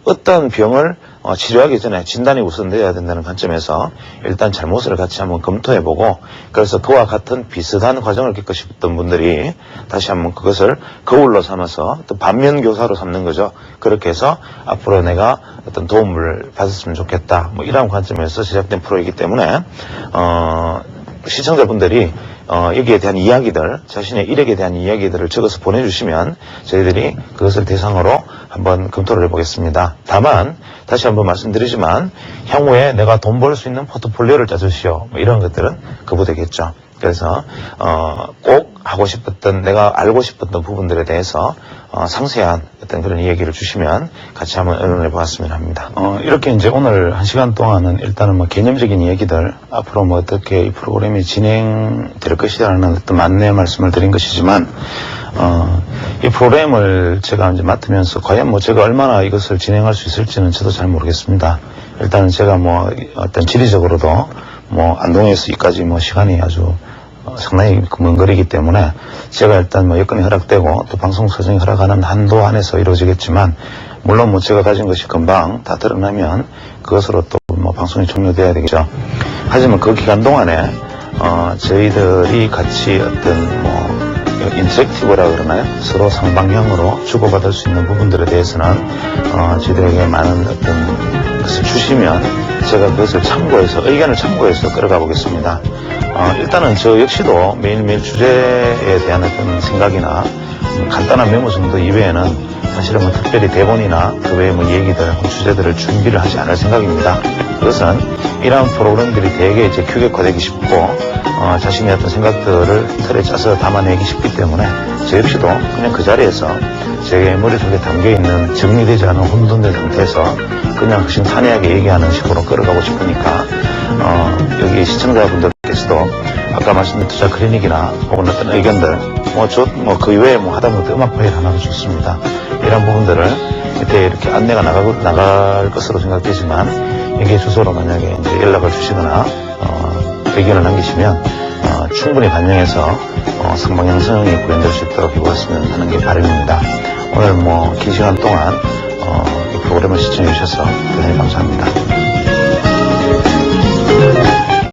어떤 병을 치료하기 전에 진단이 우선되어야 된다는 관점에서 일단 잘못을 같이 한번 검토해보고 그래서 그와 같은 비슷한 과정을 겪으셨던 분들이 다시 한번 그것을 거울로 삼아서 또 반면교사로 삼는 거죠. 그렇게 해서 앞으로 내가 어떤 도움을 받았으면 좋겠다. 이러한 관점에서 제작된 프로이기 때문에 시청자분들이 여기에 대한 이야기들, 자신의 이력에 대한 이야기들을 적어서 보내주시면 저희들이 그것을 대상으로 한번 검토를 해보겠습니다. 다만 다시 한번 말씀드리지만 향후에 내가 돈 벌 수 있는 포트폴리오를 짜주시오. 이런 것들은 거부되겠죠. 그래서 꼭 하고 싶었던 내가 알고 싶었던 부분들에 대해서 상세한 어떤 그런 이야기를 주시면 같이 한번 의논해 보았으면 합니다. 이렇게 이제 오늘 1시간 동안은 일단은 개념적인 이야기들 앞으로 어떻게 이 프로그램이 진행될 것이라는 어떤 안내 말씀을 드린 것이지만 이 프로그램을 제가 이제 맡으면서 과연 제가 얼마나 이것을 진행할 수 있을지는 저도 잘 모르겠습니다. 일단은 제가 어떤 지리적으로도 안동에서 여기까지 시간이 아주 상당히 먼 거리이기 때문에 제가 일단 여건이 허락되고 또 방송 사정이 허락하는 한도 안에서 이루어지겠지만 물론 제가 가진 것이 금방 다 드러나면 그것으로 또 방송이 종료돼야 되겠죠. 하지만 그 기간 동안에 저희들이 같이 어떤 인터랙티브라 그러나요? 서로 상방향으로 주고받을 수 있는 부분들에 대해서는 저희들에게 많은 어떤 것을 주시면 제가 그것을 참고해서 의견을 참고해서 끌어가 보겠습니다. 일단은 저 역시도 매일매일 주제에 대한 어떤 생각이나 간단한 메모 정도 이외에는 사실은 특별히 대본이나 그 외의 얘기들, 주제들을 준비를 하지 않을 생각입니다. 그것은 이러한 프로그램들이 되게 이제 규격화되기 쉽고 자신의 어떤 생각들을 틀에 짜서 담아내기 쉽기 때문에 저 역시도 그냥 그 자리에서 제 머릿속에 담겨있는 정리되지 않은 혼돈된 상태에서 그냥 심산회하게 얘기하는 식으로 끌어가고 싶으니까 여기 시청자분들께서도 아까 말씀드린 투자 클리닉이나 혹은 어떤 의견들 그 이외에 하다못해 음악 파일 하나도 좋습니다. 이런 부분들을 밑에 이렇게 안내가 나갈 것으로 생각되지만 여기에 주소로 만약에 이제 연락을 주시거나 의견을 남기시면 충분히 반영해서 상방향성이 구현될 수 있도록 해보았으면 하는 게 바람입니다. 오늘 긴 시간 동안 이 프로그램을 시청해 주셔서 대단히 감사합니다.